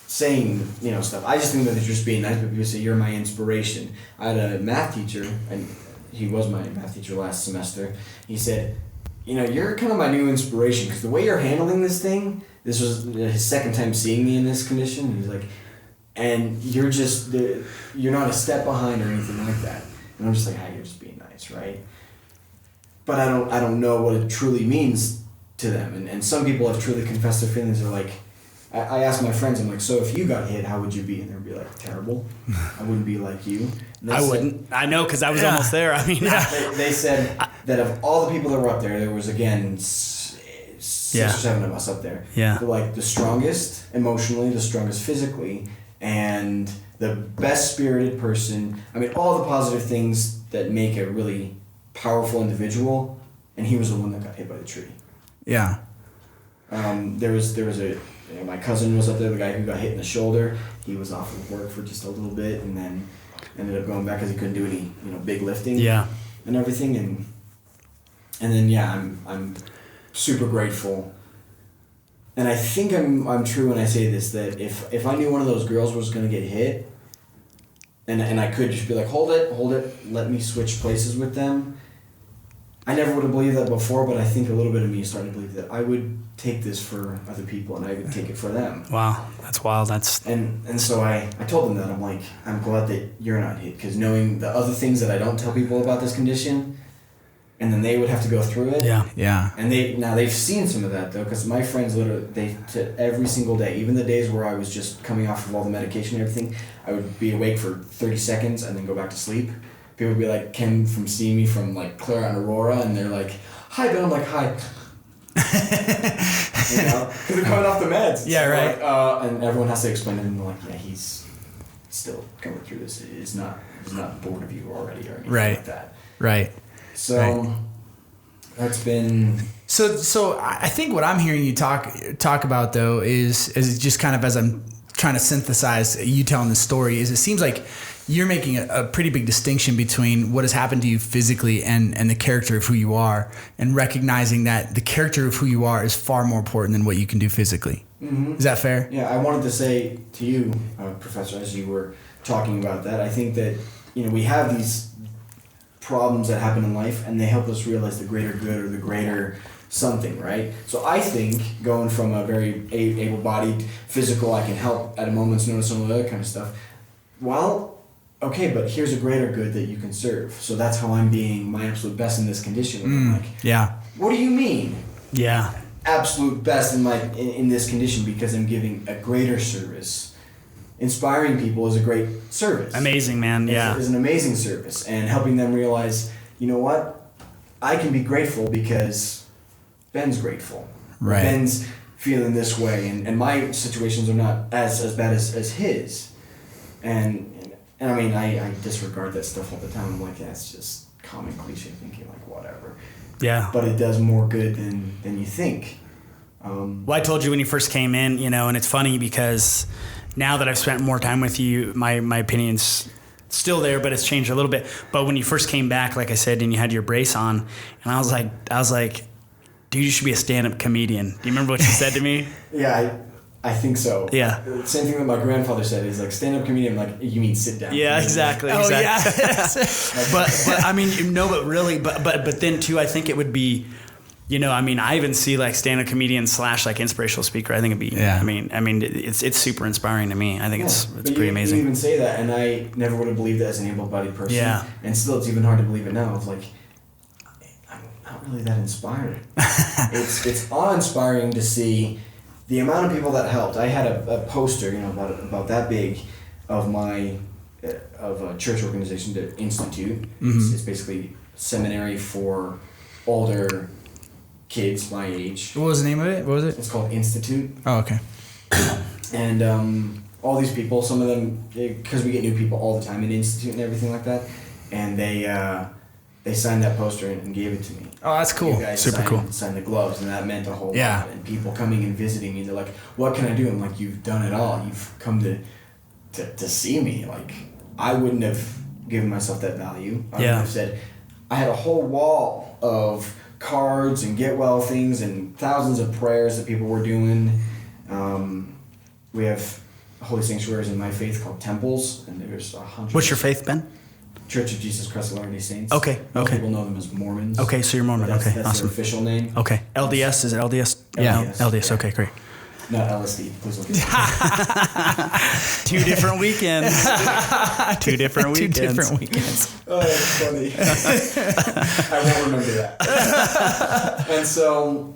saying, stuff. I just think that they're just being nice, but people say, you're my inspiration. I had a math teacher, and he was my math teacher last semester. He said, you're kind of my new inspiration, because the way you're handling this thing, this was his second time seeing me in this condition. He's like, and you're not a step behind or anything like that. And I'm just like, you're just being nice, right? But I don't know what it truly means to them. And some people have truly confessed their feelings. They're like, I ask my friends, I'm like, so if you got hit, how would you be? And they'd be like, terrible. I wouldn't be like you. I wouldn't. I know, because I was almost there. I mean, they said that of all the people that were up there was, again, 6 or 7 of us up there. Yeah. They're like the strongest emotionally, the strongest physically, and the best spirited person. I mean, all the positive things that make a really powerful individual, and he was the one that got hit by the tree. Yeah. There was my cousin was up there, the guy who got hit in the shoulder. He was off of work for just a little bit, and then ended up going back because he couldn't do any big lifting. Yeah. And everything, and And then I'm super grateful. And I think I'm true when I say this, that if I knew one of those girls was gonna get hit, and I could just be like, hold it, let me switch places with them. I never would have believed that before, but I think a little bit of me started to believe that I would take this for other people and I would take it for them. Wow, that's wild. And so I told them that. I'm like, I'm glad that you're not hit, because knowing the other things that I don't tell people about this condition, and then they would have to go through it. Yeah. And they've seen some of that though, because my friends literally, every single day, even the days where I was just coming off of all the medication and everything, I would be awake for 30 seconds and then go back to sleep. People would be like, Ken from seeing me from like Clara and Aurora, and they're like, hi Ben. I'm like, hi. You know, because they're coming off the meds. Yeah, so right. Like, and everyone has to explain to them like, yeah, he's still going through this. He's not bored of you already or anything like that. Right. So that's been. So I think what I'm hearing you talk about though is just kind of, as I'm trying to synthesize you telling the story, is it seems like you're making a pretty big distinction between what has happened to you physically and the character of who you are, and recognizing that the character of who you are is far more important than what you can do physically. Mm-hmm. Is that fair? Yeah, I wanted to say to you, Professor, as you were talking about that, I think that, we have these problems that happen in life and they help us realize the greater good or the greater something, right? So I think going from a very able-bodied physical, I can help at a moment's notice, some of the other kind of stuff, well, okay, but here's a greater good that you can serve. So that's how I'm being my absolute best in this condition. I'm like, yeah. What do you mean? Yeah. Absolute best in this condition, because I'm giving a greater service. Inspiring people is a great service. Amazing, man. Yeah. It's an amazing service, and helping them realize, you know what? I can be grateful because Ben's grateful. Right. Ben's feeling this way, and my situations are not as bad as his. And I mean, I disregard that stuff all the time. I'm like, yeah, it's just common cliche thinking, like, whatever. Yeah. But it does more good than you think. Well, I told you when you first came in, and it's funny because now that I've spent more time with you, my opinion's still there, but it's changed a little bit. But when you first came back, like I said, and you had your brace on, and I was like, dude, you should be a stand-up comedian. Do you remember what you said to me? Yeah, I think so. Yeah. Same thing that my grandfather said is like, stand-up comedian, like, you mean sit down. Yeah, exactly. Oh, exactly. yeah. but I mean, no, but really, but then too, I think it would be, I mean, I even see like stand-up comedian / like inspirational speaker. I think it'd be, yeah. I mean, it's super inspiring to me. I think it's pretty amazing. You even say that, and I never would have believed that as an able-bodied person. Yeah. And still, it's even hard to believe it now. It's like, I'm not really that inspired. It's awe-inspiring to see the amount of people that helped. I had a poster, about that big, of a church organization, the Institute. Mm-hmm. It's basically seminary for older kids my age. What was the name of it? What was it? It's called Institute. Oh, okay. And all these people, some of them, because we get new people all the time in Institute and everything like that, and they signed that poster and gave it to me. Oh, that's cool. You guys Super cool. Signed the gloves, and that meant a whole Yeah. lot. And people coming and visiting me, they're like, what can I do? I'm like, you've done it all. You've come to see me. Like, I wouldn't have given myself that value. I would have said, I had a whole wall of cards and get well things and thousands of prayers that people were doing. We have holy sanctuaries in my faith called temples, and there's 100. What's your faith, Ben? Church of Jesus Christ of Latter-day Saints. Okay. Most people know them as Mormons. Okay, so you're Mormon. That's That's their official name. Okay. LDS, is it LDS? Yeah. LDS. Yeah. Okay, great. Not LSD. Please don't get 2 different weekends. 2 different weekends. 2 different weekends. Oh, that's funny. I won't remember that. And so,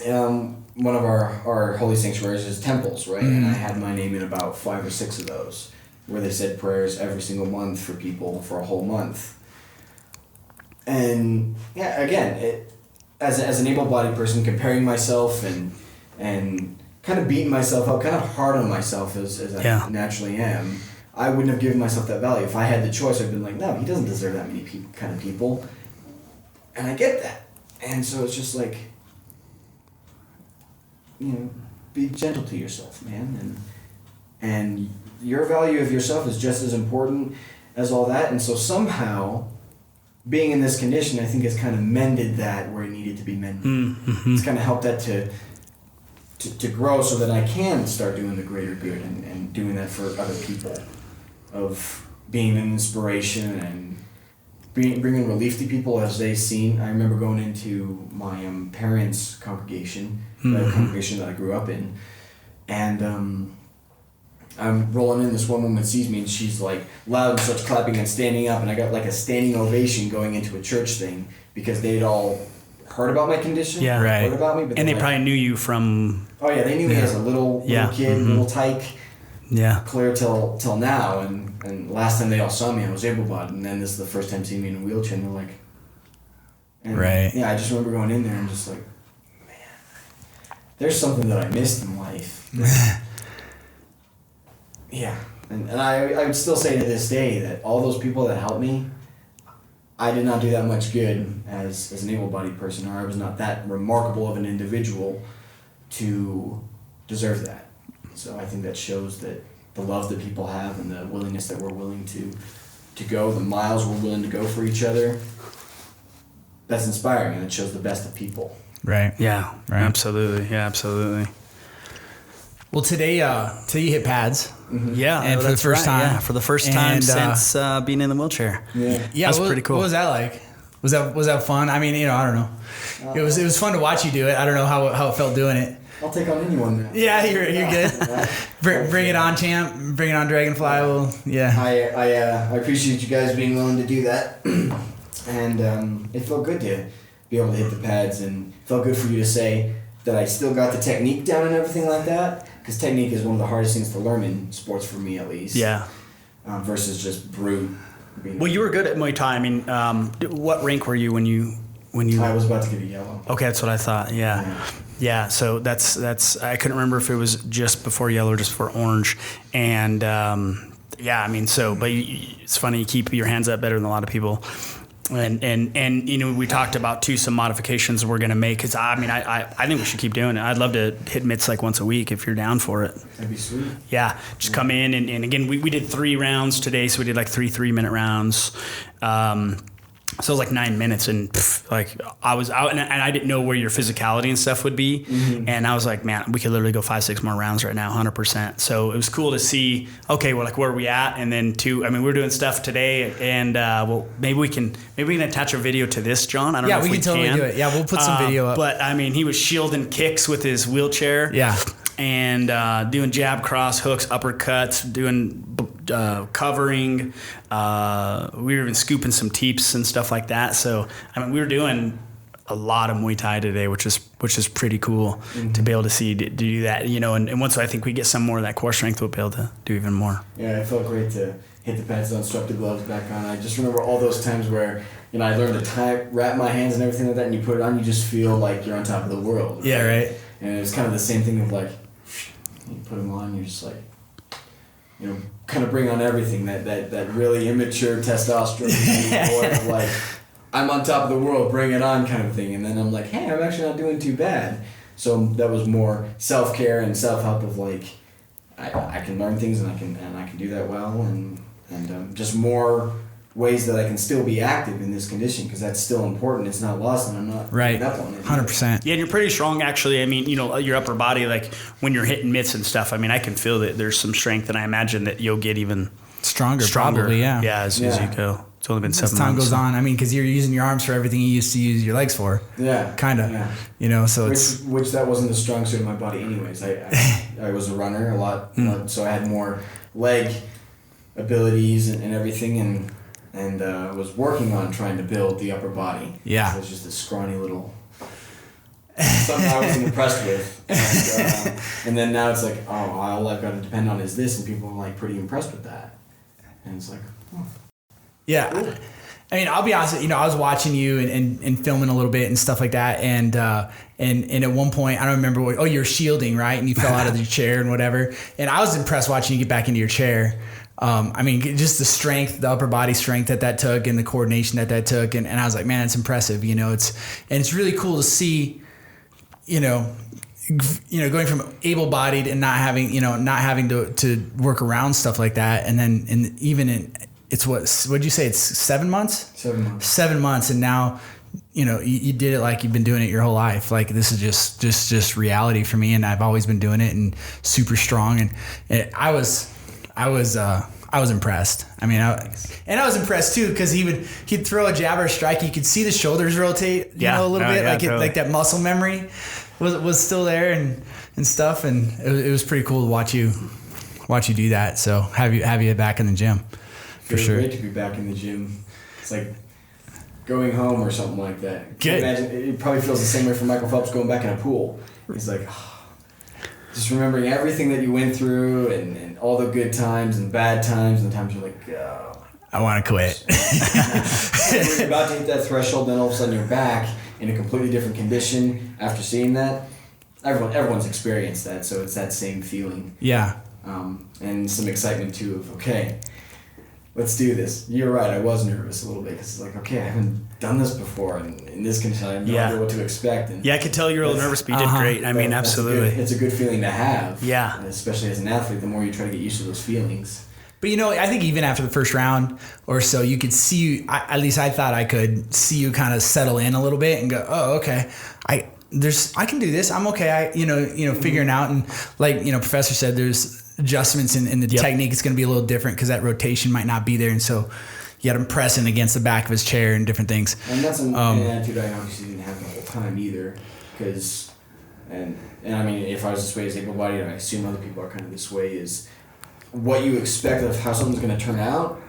one of our holy sanctuaries is temples, right? And I had my name in about 5 or 6 of those, where they said prayers every single month for people for a whole month. And yeah, again, as an able-bodied person, comparing myself and kind of beating myself up, kind of hard on myself as I naturally am, I wouldn't have given myself that value. If I had the choice, I'd been like, no, he doesn't deserve that many kind of people. And I get that. And so it's just like, be gentle to yourself, man. And your value of yourself is just as important as all that. And so somehow, being in this condition, I think, has kind of mended that where it needed to be mended. Mm-hmm. It's kind of helped that to grow so that I can start doing the greater good and doing that for other people, of being an inspiration and bringing relief to people as they've seen. I remember going into my parents' congregation, the congregation that I grew up in, and I'm rolling in, this one woman sees me and she's like loud and starts clapping and standing up, and I got like a standing ovation going into a church thing because they'd all heard about my condition, heard about me, but and they probably knew you from... Oh yeah, they knew me as a little kid, little tyke, clear till now, and last time they all saw me I was able-bodied, and then this is the first time seeing me in a wheelchair, and they're like... And yeah, I just remember going in there and just like, man, there's something that I missed in life. Yeah, and I would still say to this day that all those people that helped me, I did not do that much good as an able-bodied person, or I was not that remarkable of an individual to deserve that. So I think that shows that the love that people have and the willingness that we're willing to go, the miles we're willing to go for each other, that's inspiring, and it shows the best of people. Right. Yeah, right. Absolutely. Yeah, absolutely. Well, today you hit pads. Mm-hmm. Yeah, and for the first time. Yeah, for the first time since being in the wheelchair. Yeah, that's pretty cool. What was that like? Was that fun? I mean, I don't know. It was fun to watch you do it. I don't know how it felt doing it. I'll take on anyone now. Yeah, you're good. Bring it on, champ. Bring it on, Dragonfly. Well, yeah. I appreciate you guys being willing to do that, and it felt good to be able to hit the pads, and it felt good for you to say that I still got the technique down and everything like that. Because technique is one of the hardest things to learn in sports, for me at least. Yeah. Versus just brute. Well, you were good at Muay Thai. I mean, what rank were you when you? I was about to get a yellow. Okay, that's what I thought. Yeah. So that's. I couldn't remember if it was just before yellow or just before orange, and I mean, but it's funny, you keep your hands up better than a lot of people. And you know, we talked about too some modifications we're gonna make, because I mean I think we should keep doing it. I'd love to hit mitts like once a week if you're down for it. That'd be sweet. Yeah, just come in and again we did 3 rounds today, so we did like 3-minute rounds. So it was like 9 minutes, and like I was out, and I didn't know where your physicality and stuff would be, and I was like, man, we could literally go 5-6 more rounds right now, 100%. So it was cool to see. Okay, well, like where are we at? And then I mean, we're doing stuff today, and well, maybe we can attach a video to this, John. I don't know if we can totally do it. Yeah, we'll put some video up. But I mean, he was shielding kicks with his wheelchair. Yeah. And doing jab, cross, hooks, uppercuts, doing covering. We were even scooping some teeps and stuff like that. So I mean, we were doing a lot of Muay Thai today, which is pretty cool to be able to see to do that. You know, and once I think we get some more of that core strength, we'll be able to do even more. Yeah, it felt great to hit the pads on, strap the gloves back on. I just remember all those times where, you know, I learned to wrap my hands and everything like that, and you put it on, you just feel like you're on top of the world. Right? Yeah, right. And it's kind of the same thing of like, you put them on, you're just like, you know, kind of bring on everything, that really immature testosterone of like, I'm on top of the world, bring it on kind of thing. And then I'm like, hey, I'm actually not doing too bad. So that was more self-care and self-help of like, I can learn things and I can do that well, and just more ways that I can still be active in this condition, because that's still important. It's not lost, and I'm not giving up on it. 100%. Yeah, and you're pretty strong, actually. I mean, you know, your upper body, like when you're hitting mitts and stuff, I mean, I can feel that there's some strength, and I imagine that you'll get even stronger. Probably, yeah. Yeah, as you go. It's only been 7 months. As time goes on, I mean, because you're using your arms for everything you used to use your legs for. Yeah. Kind of. Yeah. You know, so which that wasn't the strong suit of my body anyways. I was a runner a lot, so I had more leg abilities and everything, and was working on trying to build the upper body. Yeah. So it was just a scrawny little something I wasn't impressed with. And then now it's like, oh, all I've got to depend on is this, and people are like pretty impressed with that. And it's like, oh. Yeah. Cool. I mean, I'll be honest, you know, I was watching you and filming a little bit and stuff like that. And at one point, I don't remember you're shielding, right? And you fell out of your chair and whatever. And I was impressed watching you get back into your chair. I mean, just the strength, the upper body strength that took, and the coordination that took. And I was like, man, it's impressive. You know, it's really cool to see, you know, going from able-bodied and not having to work around stuff like that. And then, even it's what'd you say? It's 7 months? 7 months. 7 months. And now, you did it like you've been doing it your whole life. Like this is just reality for me. And I've always been doing it and super strong. And I was impressed. I mean, I was impressed too, because he'd throw a jab or a strike. You could see the shoulders rotate, a little bit, totally. Like that muscle memory was still there and stuff. And it was pretty cool to watch you do that. So have you back in the gym for sure. Great to be back in the gym. It's like going home or something like that. Good. Imagine it probably feels the same way for Michael Phelps going back in a pool. He's like, just remembering everything that you went through and all the good times and bad times and the times you're like, I want to quit. When you're about to hit that threshold, then all of a sudden you're back in a completely different condition after seeing that. Everyone's experienced that, so it's that same feeling. Yeah. And some excitement too of, okay, let's do this. You're right, I was nervous a little bit because it's like, okay, I haven't done this before, and in this condition I have no idea what to expect. And I could tell you were a little nervous, but you did great. I mean, absolutely. It's a good feeling to have. Yeah. And especially as an athlete, the more you try to get used to those feelings. But I think even after the first round or so, you could see at least I thought I could see you kind of settle in a little bit and go, oh, okay, I can do this. I'm okay. Figuring out, and like, Professor said, there's adjustments in the technique. It's going to be a little different because that rotation might not be there. And so you got him pressing against the back of his chair and different things. And that's an attitude I obviously didn't have the whole time either. Because, and I mean, if I was this way as able-bodied, I assume other people are kind of this way, is what you expect of how something's going to turn out,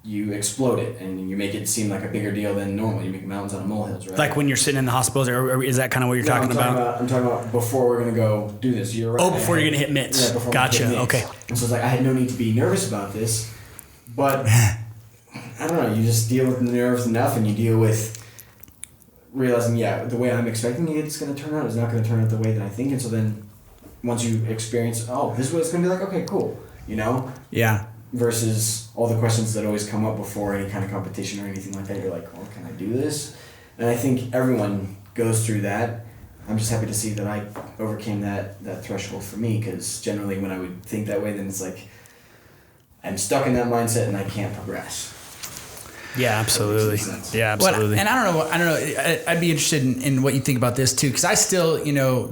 you explode it and you make it seem like a bigger deal than normal. You make mountains out of molehills, right? Like when you're sitting in the hospital, or is that kind of what you're talking about? I'm talking about before we're going to go do this. You're right. Oh, before you're going to hit mitts. Yeah, before Gotcha. Mitts. Okay. And so it's like, I had no need to be nervous about this, but I don't know, you just deal with the nerves enough and you deal with realizing, the way I'm expecting it's going to turn out is not going to turn out the way that I think. And so then once you experience, this is what it's going to be like, okay, cool, Yeah. Versus all the questions that always come up before any kind of competition or anything like that. You're like, well, can I do this? And I think everyone goes through that. I'm just happy to see that I overcame that threshold for me, because generally when I would think that way, then it's like I'm stuck in that mindset and I can't progress. Yeah, absolutely. Yeah, absolutely. And I don't know. I'd be interested in what you think about this too, because I still,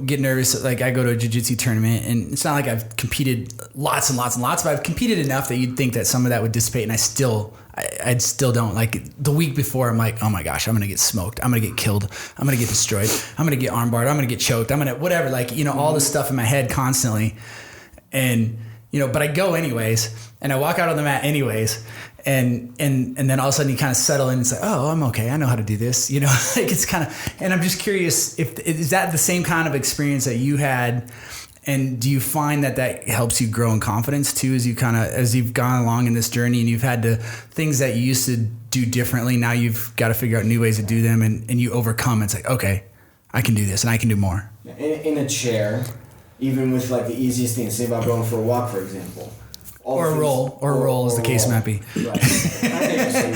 get nervous. Like I go to a jiu-jitsu tournament, and it's not like I've competed lots and lots and lots, but I've competed enough that you'd think that some of that would dissipate, and I still don't. Like the week before, I'm like, oh my gosh, I'm gonna get smoked. I'm gonna get killed. I'm gonna get destroyed. I'm gonna get armbarred. I'm gonna get choked. I'm gonna whatever. Like all this stuff in my head constantly, and but I go anyways, and I walk out on the mat anyways. And then all of a sudden you kind of settle in and say, oh, I'm okay. I know how to do this. Like it's kind of, and I'm just curious is that the same kind of experience that you had? And do you find that helps you grow in confidence too, as you've gone along in this journey and you've had to, things that you used to do differently, now you've got to figure out new ways to do them and you overcome. It's like, okay, I can do this and I can do more. In a chair, even with like the easiest thing, say about going for a walk, for example. Or a roll, as the case might be. Right. I think you say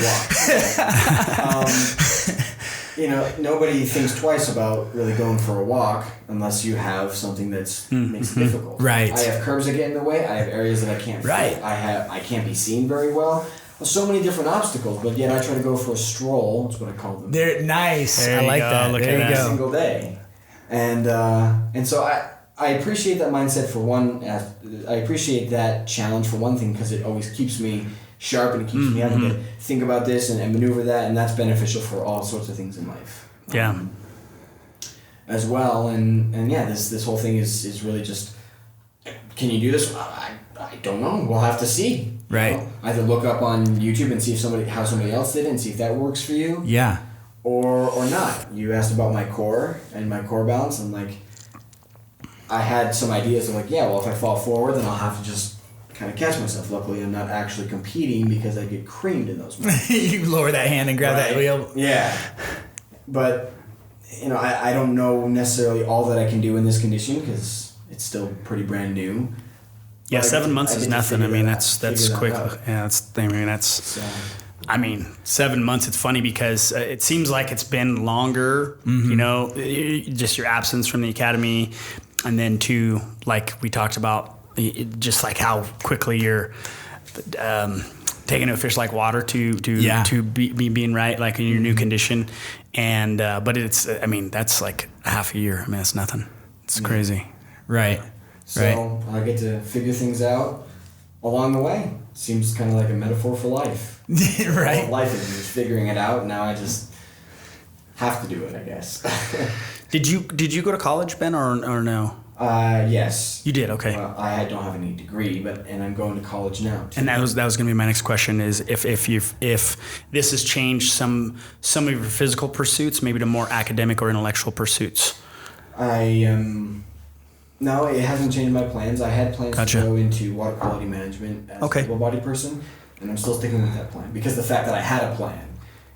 walk. Nobody thinks twice about really going for a walk unless you have something that's makes it difficult. Right. I have curves that get in the way. I have areas that I can't fit. I can't be seen very well. So many different obstacles, but yet I try to go for a stroll. That's what I call them. They're nice. I like that. Look there you go. Every single day, and so I appreciate that mindset for one. I appreciate that challenge for one thing, because it always keeps me sharp and it keeps me having to think about this and maneuver that, and that's beneficial for all sorts of things in life. Yeah. As well, and this whole thing is really just, can you do this? I don't know. We'll have to see. Right. Either look up on YouTube and see how somebody else did it and see if that works for you. Yeah. Or not. You asked about my core and my core balance. I'm like, I had some ideas of like, if I fall forward, then I'll have to just kind of catch myself. Luckily, I'm not actually competing because I get creamed in those moments. You lower that hand and grab that wheel. Yeah. But, I don't know necessarily all that I can do in this condition because it's still pretty brand new. Yeah, 7 months is nothing. I mean, that's quick. Out. Yeah, I mean, 7 months, it's funny because it seems like it's been longer, just your absence from the academy. And then too, like we talked about, just like how quickly your taking a fish like water to be being right, like in your new condition. And, but that's like a half a year. I mean, it's nothing. It's crazy. Right. So I get to figure things out along the way. Seems kind of like a metaphor for life. Right. All life is just figuring it out. Now I just have to do it, I guess. Did you go to college, Ben, or no? Yes. You did, okay. Well, I don't have any degree, and I'm going to college now too. And that was going to be my next question: is if this has changed some of your physical pursuits, maybe to more academic or intellectual pursuits. No, it hasn't changed my plans. I had plans to go into water quality management as a able-bodied person, and I'm still sticking with that plan because the fact that I had a plan,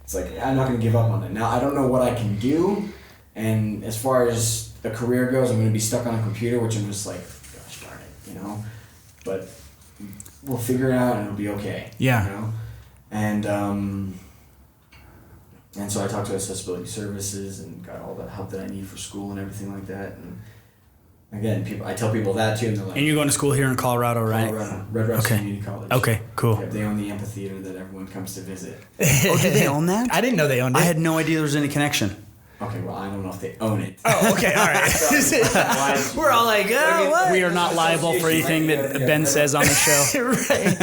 it's like I'm not going to give up on it. Now I don't know what I can do, and as far as a career goes, I'm going to be stuck on a computer, which I'm just like, gosh darn it, you know. But we'll figure it out, and it'll be okay. Yeah. You know, and so I talked to Accessibility Services and got all the help that I need for school and everything like that. And again, I tell people that too, and they're like, and you're going to school here in Colorado, right? Colorado, Red Rocks Community College. Okay, cool. Yeah, they own the amphitheater that everyone comes to visit. Oh, do they own that? I didn't know they owned it. I had no idea there was any connection. Okay, well, I don't know if they own it. Oh, okay, all right. We're all like, what? We are not liable for anything that Ben says on the show. Right.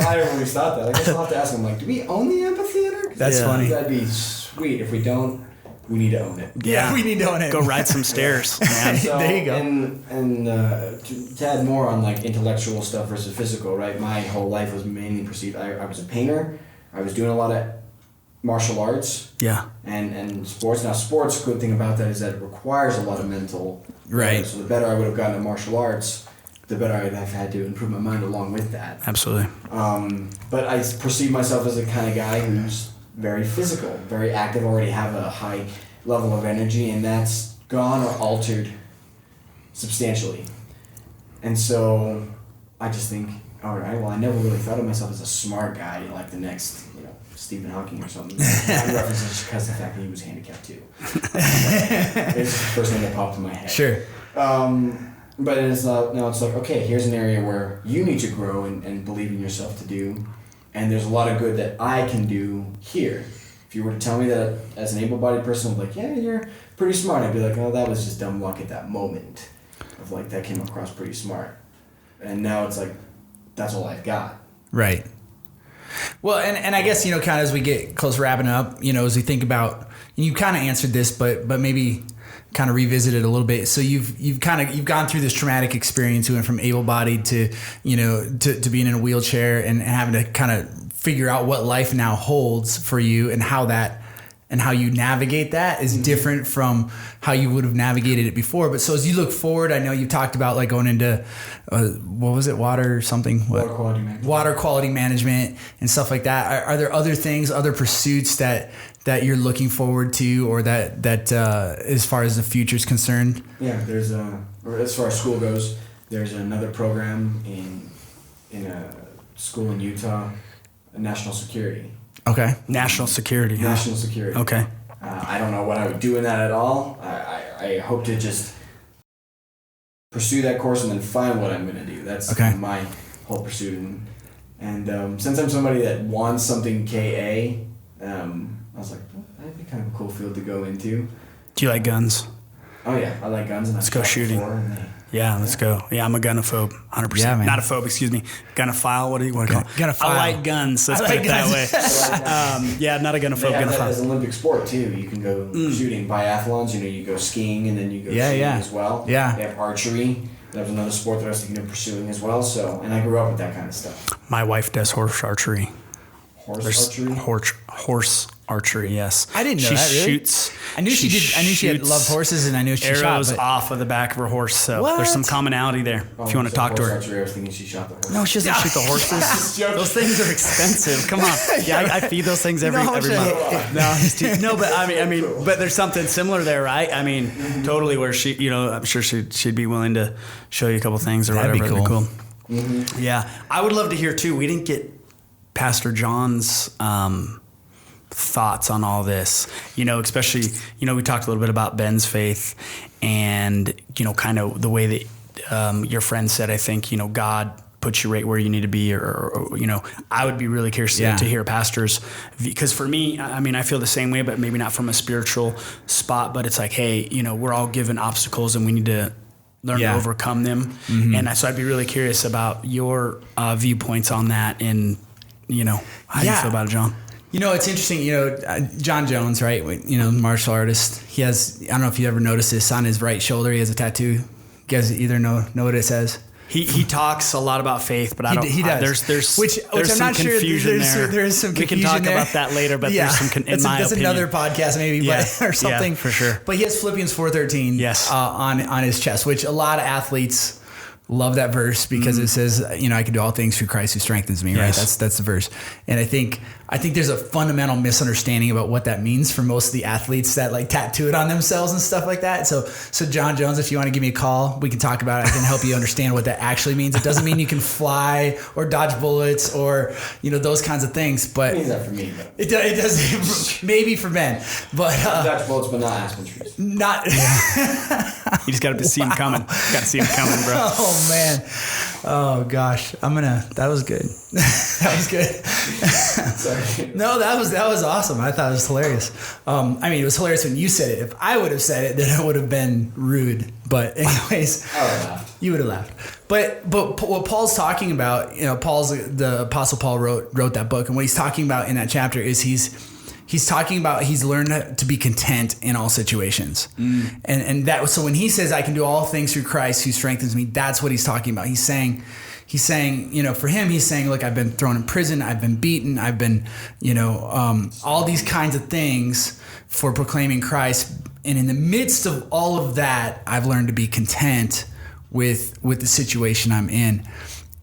I always thought that. I guess I'll have to ask them, like, do we own the amphitheater? That's funny. That'd be sweet. If we don't, we need to own it. Yeah, we need to own it. Go ride some stairs, man. So, there you go. And to add more on, like, intellectual stuff versus physical, right? My whole life was mainly perceived. I was a painter. I was doing a lot of martial arts. Yeah. And sports. Now, sports, good thing about that is that it requires a lot of mental. Right. So the better I would have gotten at martial arts, the better I would have had to improve my mind along with that. Absolutely. But I perceive myself as the kind of guy who's very physical, very active, already have a high level of energy, and that's gone or altered substantially. And so I just think, all right, well, I never really thought of myself as a smart guy, like the next, Stephen Hawking or something. I'm referencing just because of the fact that he was handicapped too. It's the first thing that popped in my head. Sure. But it's not, now it's like, okay, here's an area where you need to grow and believe in yourself to do, and there's a lot of good that I can do here. If you were to tell me that as an able-bodied person, I'm like, yeah, you're pretty smart, I'd be like, oh, that was just dumb luck at that moment. Of like, that came across pretty smart. And now it's like, that's all I've got. Right. Well, and I guess, kind of as we get close to wrapping up, as we think about, you kind of answered this, but maybe kind of revisit it a little bit. So you've gone through this traumatic experience. You went from able-bodied to being in a wheelchair and having to kind of figure out what life now holds for you and how you navigate that is different from how you would have navigated it before. But so as you look forward, I know you talked about like going into, what was it? Water something? Water quality management. Water quality management and stuff like that. Are there other things, other pursuits that you're looking forward to, or that as far as the future is concerned? Yeah, there's or as far as school goes, there's another program in a school in Utah, national security. Okay. National security. National security. Okay. I don't know what I would do in that at all. I hope to just pursue that course and then find what I'm going to do. That's my whole pursuit. And since I'm somebody that wants something KA, I was like, well, that'd be kind of a cool field to go into. Do you like guns? Oh yeah, I like guns. And let's go shooting. Yeah, let's go. Yeah, I'm a gunophobe, 100%. Yeah, man. Not a phobe, excuse me. Gunophile, what do you call it? Gunophile. I like guns, let's put it that way. Yeah, not a gunophobe, they have gunophile. that as an Olympic sport too. You can go shooting, biathlons, you go skiing and then you go shooting as well. Yeah. They have archery. That was another sport that I was thinking of pursuing as well. So, and I grew up with that kind of stuff. My wife does horse archery. Archery? Horse archery, yes. I didn't know she that, really? Shoots. I knew she did. I knew she had loved horses, and I knew she arrows shot. Off of the back of her horse, so What? there's some commonality there if you want to talk to her. Archery, I was thinking she shot the horse. No, she doesn't shoot the horses. Those things are expensive. Come on. Yeah, I feed those things every month. No, but I mean, but there's something similar there, right? I mean, totally. Where she, I'm sure she'd be willing to show you a couple things or That'd whatever. be cool. Mm-hmm. Yeah, I would love to hear too. We didn't get Pastor John's thoughts on all this, especially, we talked a little bit about Ben's faith and, kind of the way that your friend said, I think, God put you right where you need to be, or you know, I would be really curious to hear pastors, because for me, I mean, I feel the same way, but maybe not from a spiritual spot, but it's like, hey, you know, we're all given obstacles and we need to learn to overcome them. And so I'd be really curious about your viewpoints on that, and, you know, how do you feel about it, John? You know, it's interesting, you know, John Jones, right? You know, martial artist. He has, I don't know if you ever noticed this, on his right shoulder, he has a tattoo. You guys either know what it says? He talks a lot about faith, but I don't. He does. There's which I'm not sure. There's some confusion. We can talk there. about that later, but there's some. That's another podcast, maybe, or something for sure. But he has Philippians 4:13 on his chest, which a lot of athletes love that verse, because it says, you know, I can do all things through Christ who strengthens me, right? That's the verse. And I think there's a fundamental misunderstanding about what that means for most of the athletes that like tattoo it on themselves and stuff like that. So John Jones, if you want to give me a call, we can talk about it. I can help you understand what that actually means. It doesn't mean you can fly or dodge bullets or, you know, those kinds of things. But it means that for me, though. It does maybe for men, but dodge bullets, but not aspen trees. Not. You just got to see him coming. Got to see him coming, bro. Oh man. Oh gosh. That was good. That was good. Sorry. No, that was awesome. I thought it was hilarious. I mean, it was hilarious when you said it. If I would have said it, then it would have been rude. But anyways, I would have laughed. You would have laughed. But what Paul's talking about, you know, the Apostle Paul wrote that book, and what he's talking about in that chapter is he's talking about he's learned to be content in all situations. And that, so when he says I can do all things through Christ who strengthens me, that's what he's talking about. He's saying, you know, for him, he's saying, look, I've been thrown in prison, I've been beaten, I've been, you know, all these kinds of things for proclaiming Christ. And in the midst of all of that, I've learned to be content with the situation I'm in.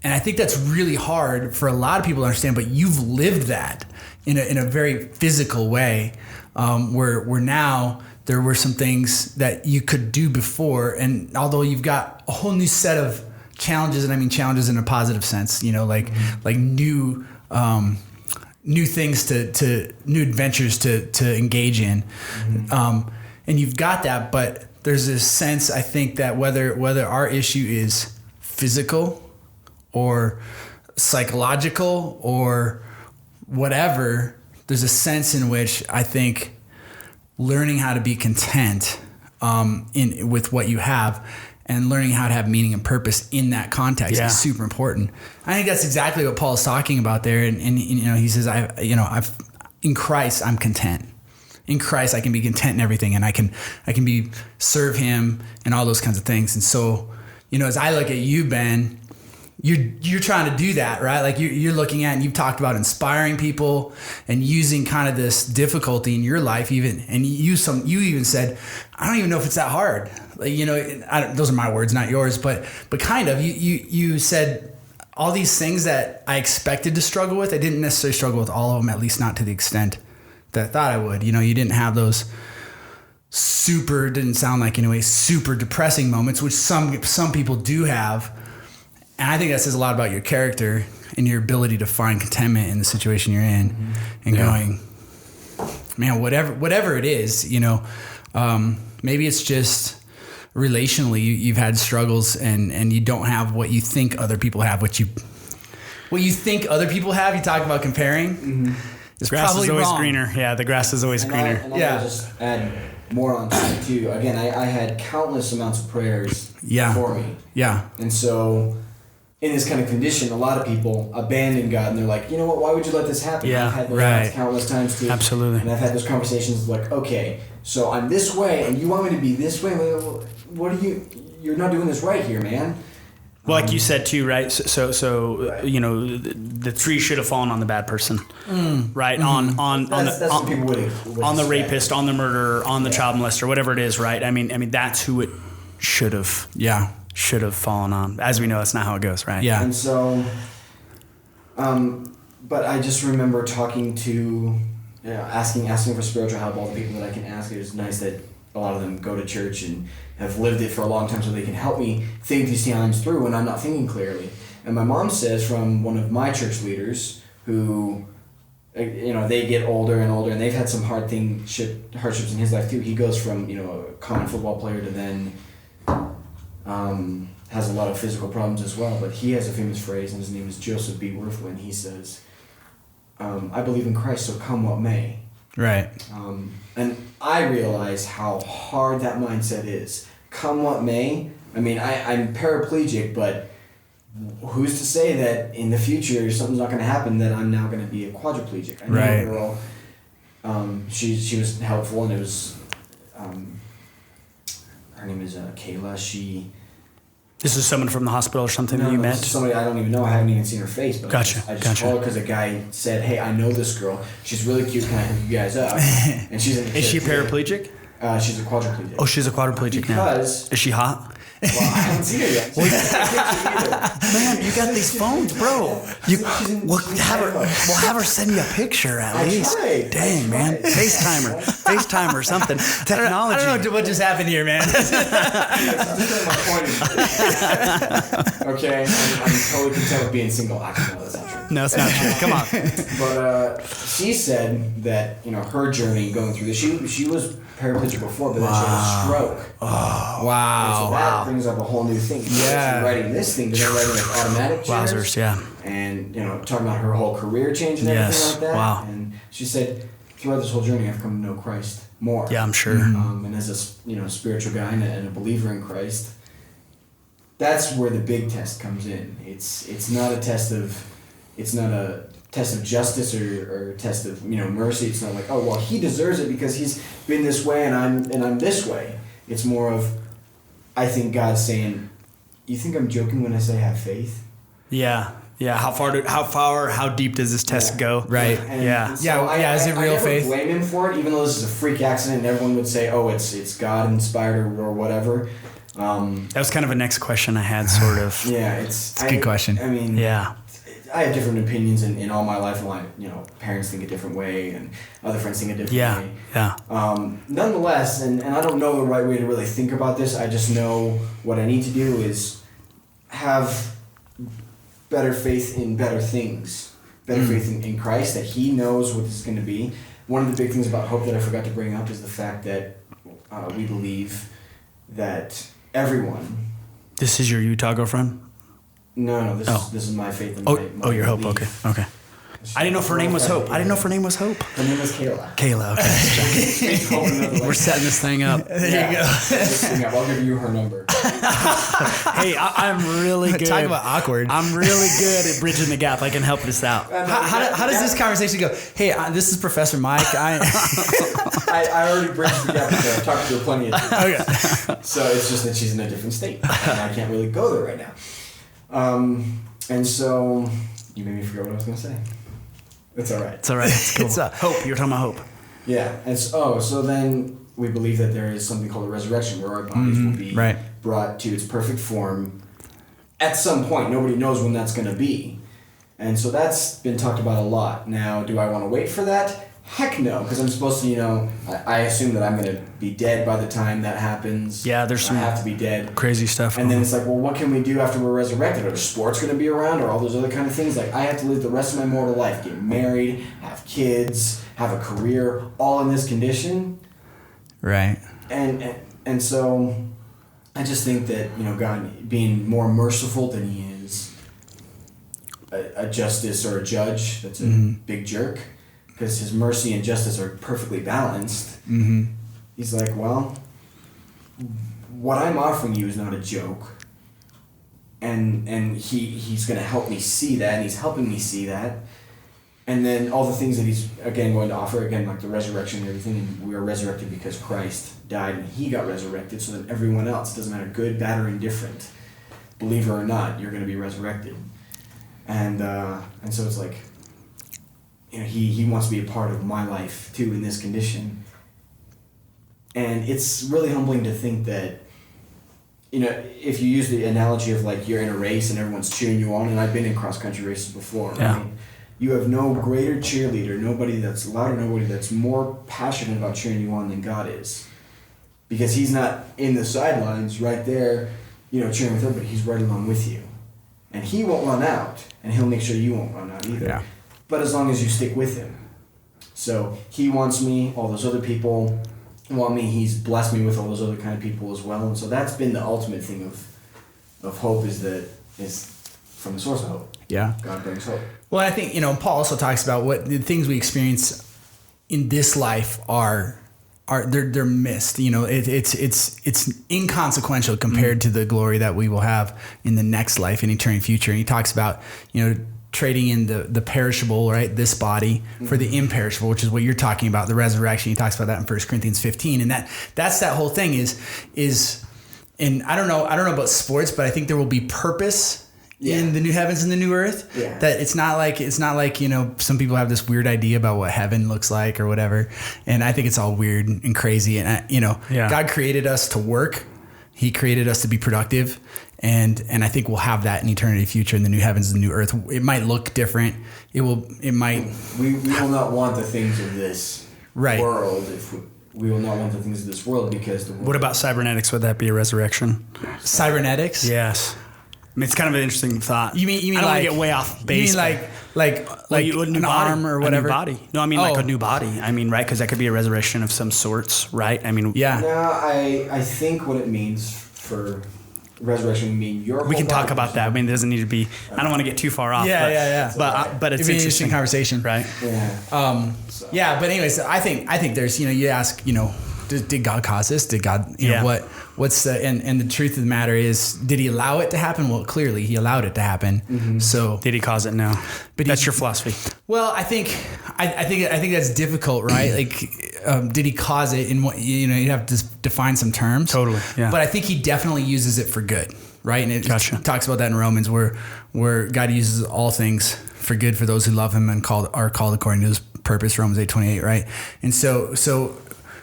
And I think that's really hard for a lot of people to understand, but you've lived that in a very physical way, where now there were some things that you could do before. And although you've got a whole new set of challenges, and I mean challenges in a positive sense, you know, like new things to new adventures to engage in. And you've got that, but there's this sense, I think, that whether our issue is physical or psychological or whatever, there's a sense in which I think learning how to be content with what you have and learning how to have meaning and purpose in that context is super important. I think that's exactly what Paul's talking about there. And you know, he says, in Christ, I'm content. In Christ, I can be content in everything, and I can serve him and all those kinds of things. And so, you know, as I look at you, Ben, you're trying to do that, right? Like you're looking at, and you've talked about inspiring people and using kind of this difficulty in your life, even, and you even said, I don't even know if it's that hard. Like, you know, those are my words, not yours, but kind of, you said all these things that I expected to struggle with. I didn't necessarily struggle with all of them, at least not to the extent that I thought I would. You know, you didn't have those didn't sound like anyway, super depressing moments, which some people do have. And I think that says a lot about your character and your ability to find contentment in the situation you're in, and going, man, whatever it is, you know, maybe it's just relationally you've had struggles and you don't have what you think other people have, what you think other people have. You talk about comparing. The grass is always greener. Yeah, the grass is always greener. And I'll just add more on to it too. Again, I had countless amounts of prayers for me. Yeah. And so in this kind of condition, a lot of people abandon God, and they're like, you know what, why would you let this happen? Yeah, I've had those countless times too. Absolutely. And I've had those conversations like, okay, so I'm this way, and you want me to be this way? What are you're not doing this right here, man. Well, like you said too, right? So you know, the tree should have fallen on the bad person, right? That's what people would on the rapist, on the murderer, on the child molester, whatever it is, right? I mean, that's who it should have. Should have fallen on. As we know, that's not how it goes, right? Yeah. And so, but I just remember talking to, asking for spiritual help. All the people that I can ask. It was nice that a lot of them go to church and have lived it for a long time, so they can help me think these things through when I'm not thinking clearly. And my mom says from one of my church leaders who, you know, they get older and older, and they've had some hardships in his life too. He goes from, you know, a common football player to then has a lot of physical problems as well, but he has a famous phrase, and his name is Joseph B. Worthwin. He says, I believe in Christ, so come what may. Right. And I realize how hard that mindset is. Come what may. I mean, I'm paraplegic, but who's to say that in the future something's not going to happen that I'm now going to be a quadriplegic? I know Right. a girl, she was helpful, and it was, her name is Kayla. This is someone from the hospital or something that you this met? is somebody I don't even know. I haven't even seen her face. But Gotcha, I just gotcha. called her because a guy said, "Hey, I know this girl. She's really cute. Can I hook you guys up?" And she's in the Is she kids' paraplegic? She's a quadriplegic. Oh, she's a quadriplegic now. Because Is she hot? well, I haven't seen her yet. She hasn't taken a picture either. Man, you got these phones, bro. She's in We'll have her send you a picture at I least. tried. Dang, man. FaceTime or something. Technology. I don't know what just happened here, man. I'm just telling my point. Okay, I'm totally content with being single. Actually, no, that's not true. No, it's not true. Come on. But she said that her journey going through this, she was paraplegic before, but then she had a stroke. Wow. So that brings up a whole new thing. Yeah. She's writing this thing, they're writing like automatic chairs. Wowzers, yeah. And talking about her whole career change and everything Yes, like that. wow. And she said, throughout this whole journey, I've come to know Christ more. Yeah, I'm sure. And as a spiritual guy and a believer in Christ, that's where the big test comes in. It's not a test of justice or a test of mercy. It's not like, oh well, he deserves it because he's been this way and I'm this way. It's more of, I think God's saying, you think I'm joking when I say have faith? Yeah. Yeah. How deep does this test go? Right. And Yeah. so Is it real I never faith? blame him for it, even though this is a freak accident and everyone would say, oh, it's God inspired or whatever. That was kind of a next question I had, sort of. Yeah, It's a good question. I mean, Yeah. I have different opinions in all my life. Parents think a different way, and other friends think a different Yeah. way. Yeah. Nonetheless, and I don't know the right way to really think about this. I just know what I need to do is have better faith in better things, better faith in Christ, that He knows what this is going to be. One of the big things about hope that I forgot to bring up is the fact that we believe that everyone. This is your Utah girlfriend? No, this is my faith in my your hope. belief. Okay. I didn't know if her name was Hope. Her name is Kayla. Kayla, okay. We're setting this thing up. There you go. I'll give you her number. Hey, I'm really good. Talk about awkward. I'm really good at bridging the gap. I can help this out. How does this conversation go? Hey, this is Professor Mike. I already bridged the gap. I've talked to her plenty of times. Okay. So it's just that she's in a different state, and I can't really go there right now. And so you made me forget what I was going to say. It's all right. It's all right. It's cool. It's hope. You're talking about hope. Yeah. And so then we believe that there is something called a resurrection, where our bodies will be brought to its perfect form at some point. Nobody knows when that's going to be. And so that's been talked about a lot. Now, do I want to wait for that? Heck no, because I'm supposed to, I assume that I'm going to be dead by the time that happens. Yeah, there's some I have to be dead. crazy stuff. And then it's like, well, what can we do after we're resurrected? Are sports going to be around, or all those other kind of things? Like, I have to live the rest of my mortal life, get married, have kids, have a career, all in this condition. Right. And so I just think that, God being more merciful than He is a justice or a judge that's a big jerk, because His mercy and justice are perfectly balanced. He's like, well, what I'm offering you is not a joke. And he's going to help me see that, and He's helping me see that. And then all the things that He's, again, going to offer, again, like the resurrection and everything, and we are resurrected because Christ died and He got resurrected, so that everyone else, doesn't matter good, bad, or indifferent, believer or not, you're going to be resurrected. And so it's like, he wants to be a part of my life too in this condition. And it's really humbling to think that, if you use the analogy of like you're in a race and everyone's cheering you on, and I've been in cross-country races before, Yeah. right? You have no greater cheerleader, nobody that's louder, nobody that's more passionate about cheering you on than God is. Because He's not in the sidelines right there, cheering with everybody. He's right along with you. And He won't run out, and He'll make sure you won't run out either. Yeah. But as long as you stick with Him. So He wants me, all those other people, Well, I mean, he's blessed me with all those other kind of people as well, and so that's been the ultimate thing of hope is from the source of hope. Yeah. God brings hope. Well, I think, Paul also talks about what the things we experience in this life are they're missed. It's inconsequential compared to the glory that we will have in the next life in eternity future. And he talks about, trading in the perishable, right, this body for the imperishable, which is what you're talking about, the resurrection. He talks about that in 1 Corinthians 15. And that's that whole thing is, and I don't know about sports, but I think there will be purpose in the new heavens and the new earth. Yeah. That it's not like some people have this weird idea about what heaven looks like or whatever, and I think it's all weird and crazy. And God created us to work. He created us to be productive, and I think we'll have that in eternity future in the new heavens and the new earth. It might look different. It might. We will not want the things of this world. If we will not want the things of this world because the world. What about cybernetics? Would that be a resurrection? Cybernetics? Yes. I mean, it's kind of an interesting thought. You mean I don't like, want to get way off base. You mean like a new an body, arm or whatever? A new body. No, I mean like a new body. I mean, right? Because that could be a resurrection of some sorts, right? I mean, yeah. No, I think what it means for resurrection would mean your. We can talk about that. I mean, it doesn't need to be. I don't want to get too far off. Yeah. But it's an interesting conversation, right? Yeah. Yeah, but anyways, I think there's you ask did God cause this? Did God what's the and the truth of the matter is, did he allow it to happen? Well, clearly he allowed it to happen. Mm-hmm. So did he cause it? No. But that's your philosophy. Well, I think that's difficult, right? Like, did he cause it? And what you have to define some terms. Totally. Yeah. But I think he definitely uses it for good, right? And it talks about that in Romans, where God uses all things for good for those who love him and are called according to his purpose. Romans 8:28, right? And so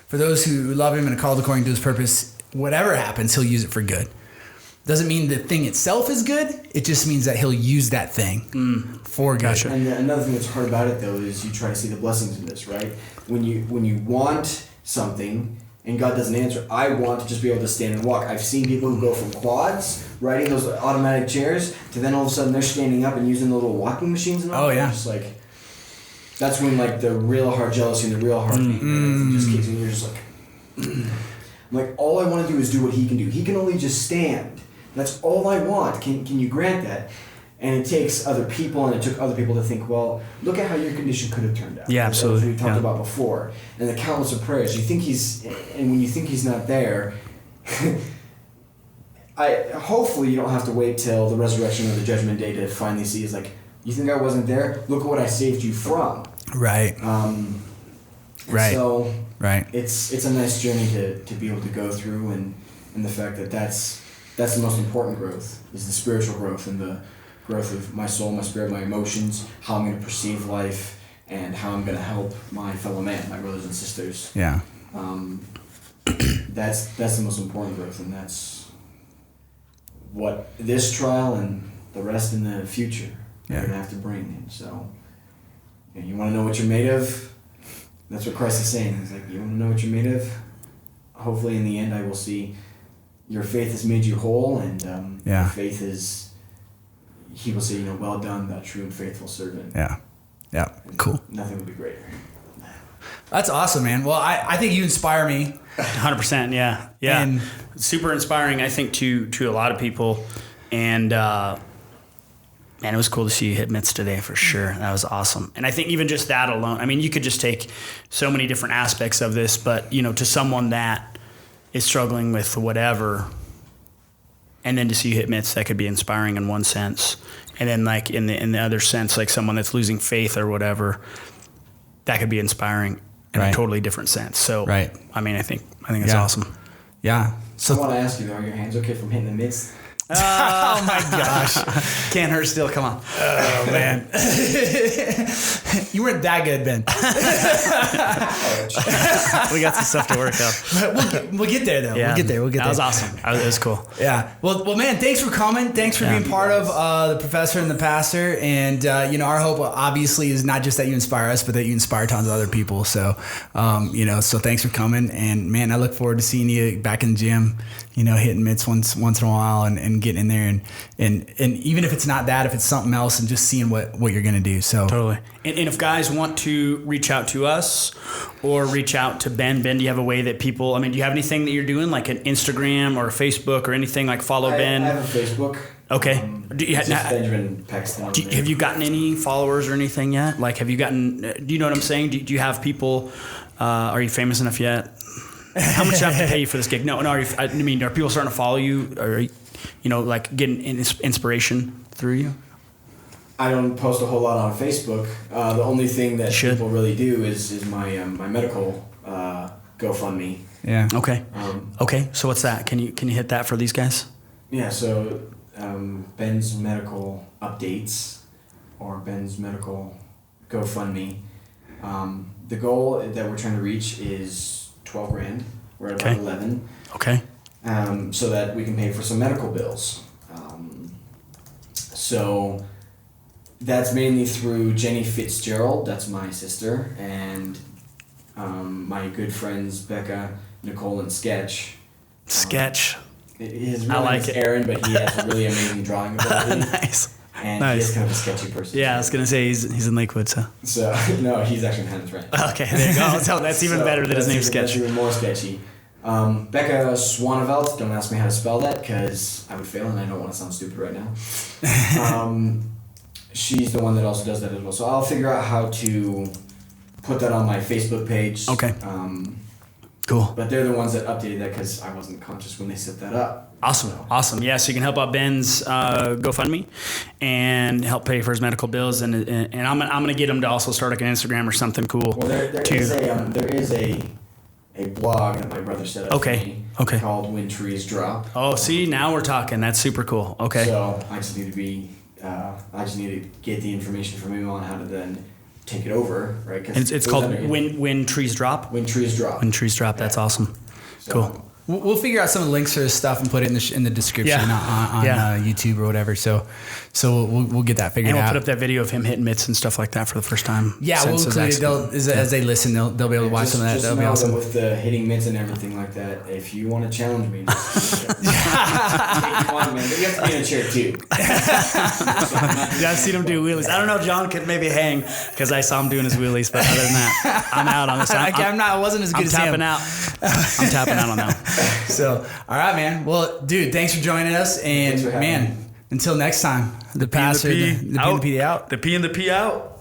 for those who love him and are called according to his purpose, whatever happens, he'll use it for good. Doesn't mean the thing itself is good. It just means that he'll use that thing for good. Gotcha. And another thing that's hard about it, though, is you try to see the blessings in this, right? When you want something and God doesn't answer, I want to just be able to stand and walk. I've seen people who go from quads, riding those automatic chairs, to then all of a sudden they're standing up and using the little walking machines and all. Oh, yeah. Just like, that's when the real hard jealousy and the real hard pain just kicks in. And you're just like, I'm like, all I want to do is do what he can do. He can only just stand. That's all I want. Can you grant that? And it takes other people, and it took other people to think, well, look at how your condition could have turned out. Yeah, absolutely. We talked about before. And the countless of prayers. And when you think he's not there, hopefully you don't have to wait till the resurrection or the judgment day to finally see. It's like, you think I wasn't there? Look at what I saved you from. Right. Right. So right. It's a nice journey to be able to go through, and the fact that's the most important growth, is the spiritual growth and the growth of my soul, my spirit, my emotions, how I'm going to perceive life, and how I'm going to help my fellow man, my brothers and sisters. Yeah. That's the most important growth, and that's what this trial and the rest in the future are going to have to bring. And so, you want to know what you're made of? That's what Christ is saying. He's like, you want to know what you're made of? Hopefully in the end I will see your faith has made you whole, and your faith is, he will say, well done, thou true and faithful servant. Yeah. Yeah. And cool. Nothing would be greater. That's awesome, man. Well, I think you inspire me. 100%. Yeah. Yeah. And super inspiring, I think, to a lot of people. And, man, it was cool to see you hit mitts today for sure. That was awesome. And I think even just that alone, I mean, you could just take so many different aspects of this, but, to someone that is struggling with whatever, and then to see you hit mitts, that could be inspiring in one sense. And then like in the other sense, like someone that's losing faith or whatever, that could be inspiring in a totally different sense. So, I mean, I think it's awesome. Yeah. So I want to ask you, are your hands okay from hitting the mitts? Oh my gosh. Can't hurt still. Come on. Oh man. You weren't that good, Ben. We got some stuff to work out. We'll get there though. Yeah. We'll get there. That was awesome. It was cool. Yeah. Well, man, thanks for coming. Thanks for being part of the professor and the pastor. And, our hope obviously is not just that you inspire us, but that you inspire tons of other people. So, so thanks for coming. And man, I look forward to seeing you back in the gym, hitting mitts once in a while and getting in there and even if it's not that, if it's something else, and just seeing what you're going to do. So totally. And if guys want to reach out to us or reach out to Ben, do you have a way that people, do you have anything that you're doing like an Instagram or a Facebook or anything, like follow Ben? I have a Facebook. Okay. It's just Ben Pexton. Have you gotten any followers or anything yet? Like, have you gotten, do you know what I'm saying? Do you have people, are you famous enough yet? How much do I have to pay you for this gig? No. Are people starting to follow you? Or, like getting inspiration through you? I don't post a whole lot on Facebook. The only thing that people really do is my my medical GoFundMe. Yeah. Okay. Okay. So what's that? Can you hit that for these guys? Yeah. So Ben's medical updates or Ben's medical GoFundMe. The goal that we're trying to reach is $12,000. We're at about 11. Okay. So that we can pay for some medical bills. So that's mainly through Jenny Fitzgerald. That's my sister, and my good friends Becca, Nicole, and Sketch. Sketch. His real name is Aaron, but he has a really amazing drawing ability. Nice. And he's kind of a sketchy person. Yeah, I was gonna say he's in Lakewood, so. So no, he's actually in Highlands Ranch. Okay, there you go. So that's even better than his name's Sketch. That's even more sketchy. Becca Swanevelt. Don't ask me how to spell that because I would fail and I don't want to sound stupid right now. She's the one that also does that as well. So I'll figure out how to put that on my Facebook page. Okay. Cool. But they're the ones that updated that because I wasn't conscious when they set that up. Awesome. Yeah, so you can help out Ben's GoFundMe and help pay for his medical bills, and I'm gonna get him to also start like an Instagram or something cool. Well, there is a blog that my brother set up for me called When Trees Drop. Oh, see, now we're talking. That's super cool. Okay. So I just need to get the information from him on how to then take it over, right? It's called When Trees Drop. When Trees Drop. When Trees Drop. That's awesome. So, cool. We'll figure out some of the links for this stuff and put it in the description on YouTube or whatever. So we'll get that figured out. And we'll put up that video of him hitting mitts and stuff like that for the first time. Yeah, we'll include it. As they listen, they'll be able to watch some of that. That'll be awesome. With the hitting mitts and everything like that, if you want to challenge me, just but you have to be in a chair too. Yeah, I've seen him do wheelies. I don't know, John could maybe hang because I saw him doing his wheelies, but other than that, I'm out on this. I wasn't as good as him. I'm tapping out on that. So, all right, man. Well, dude, thanks for joining us. And man, until next time, the pastor, the P and the P out. The P and the P out.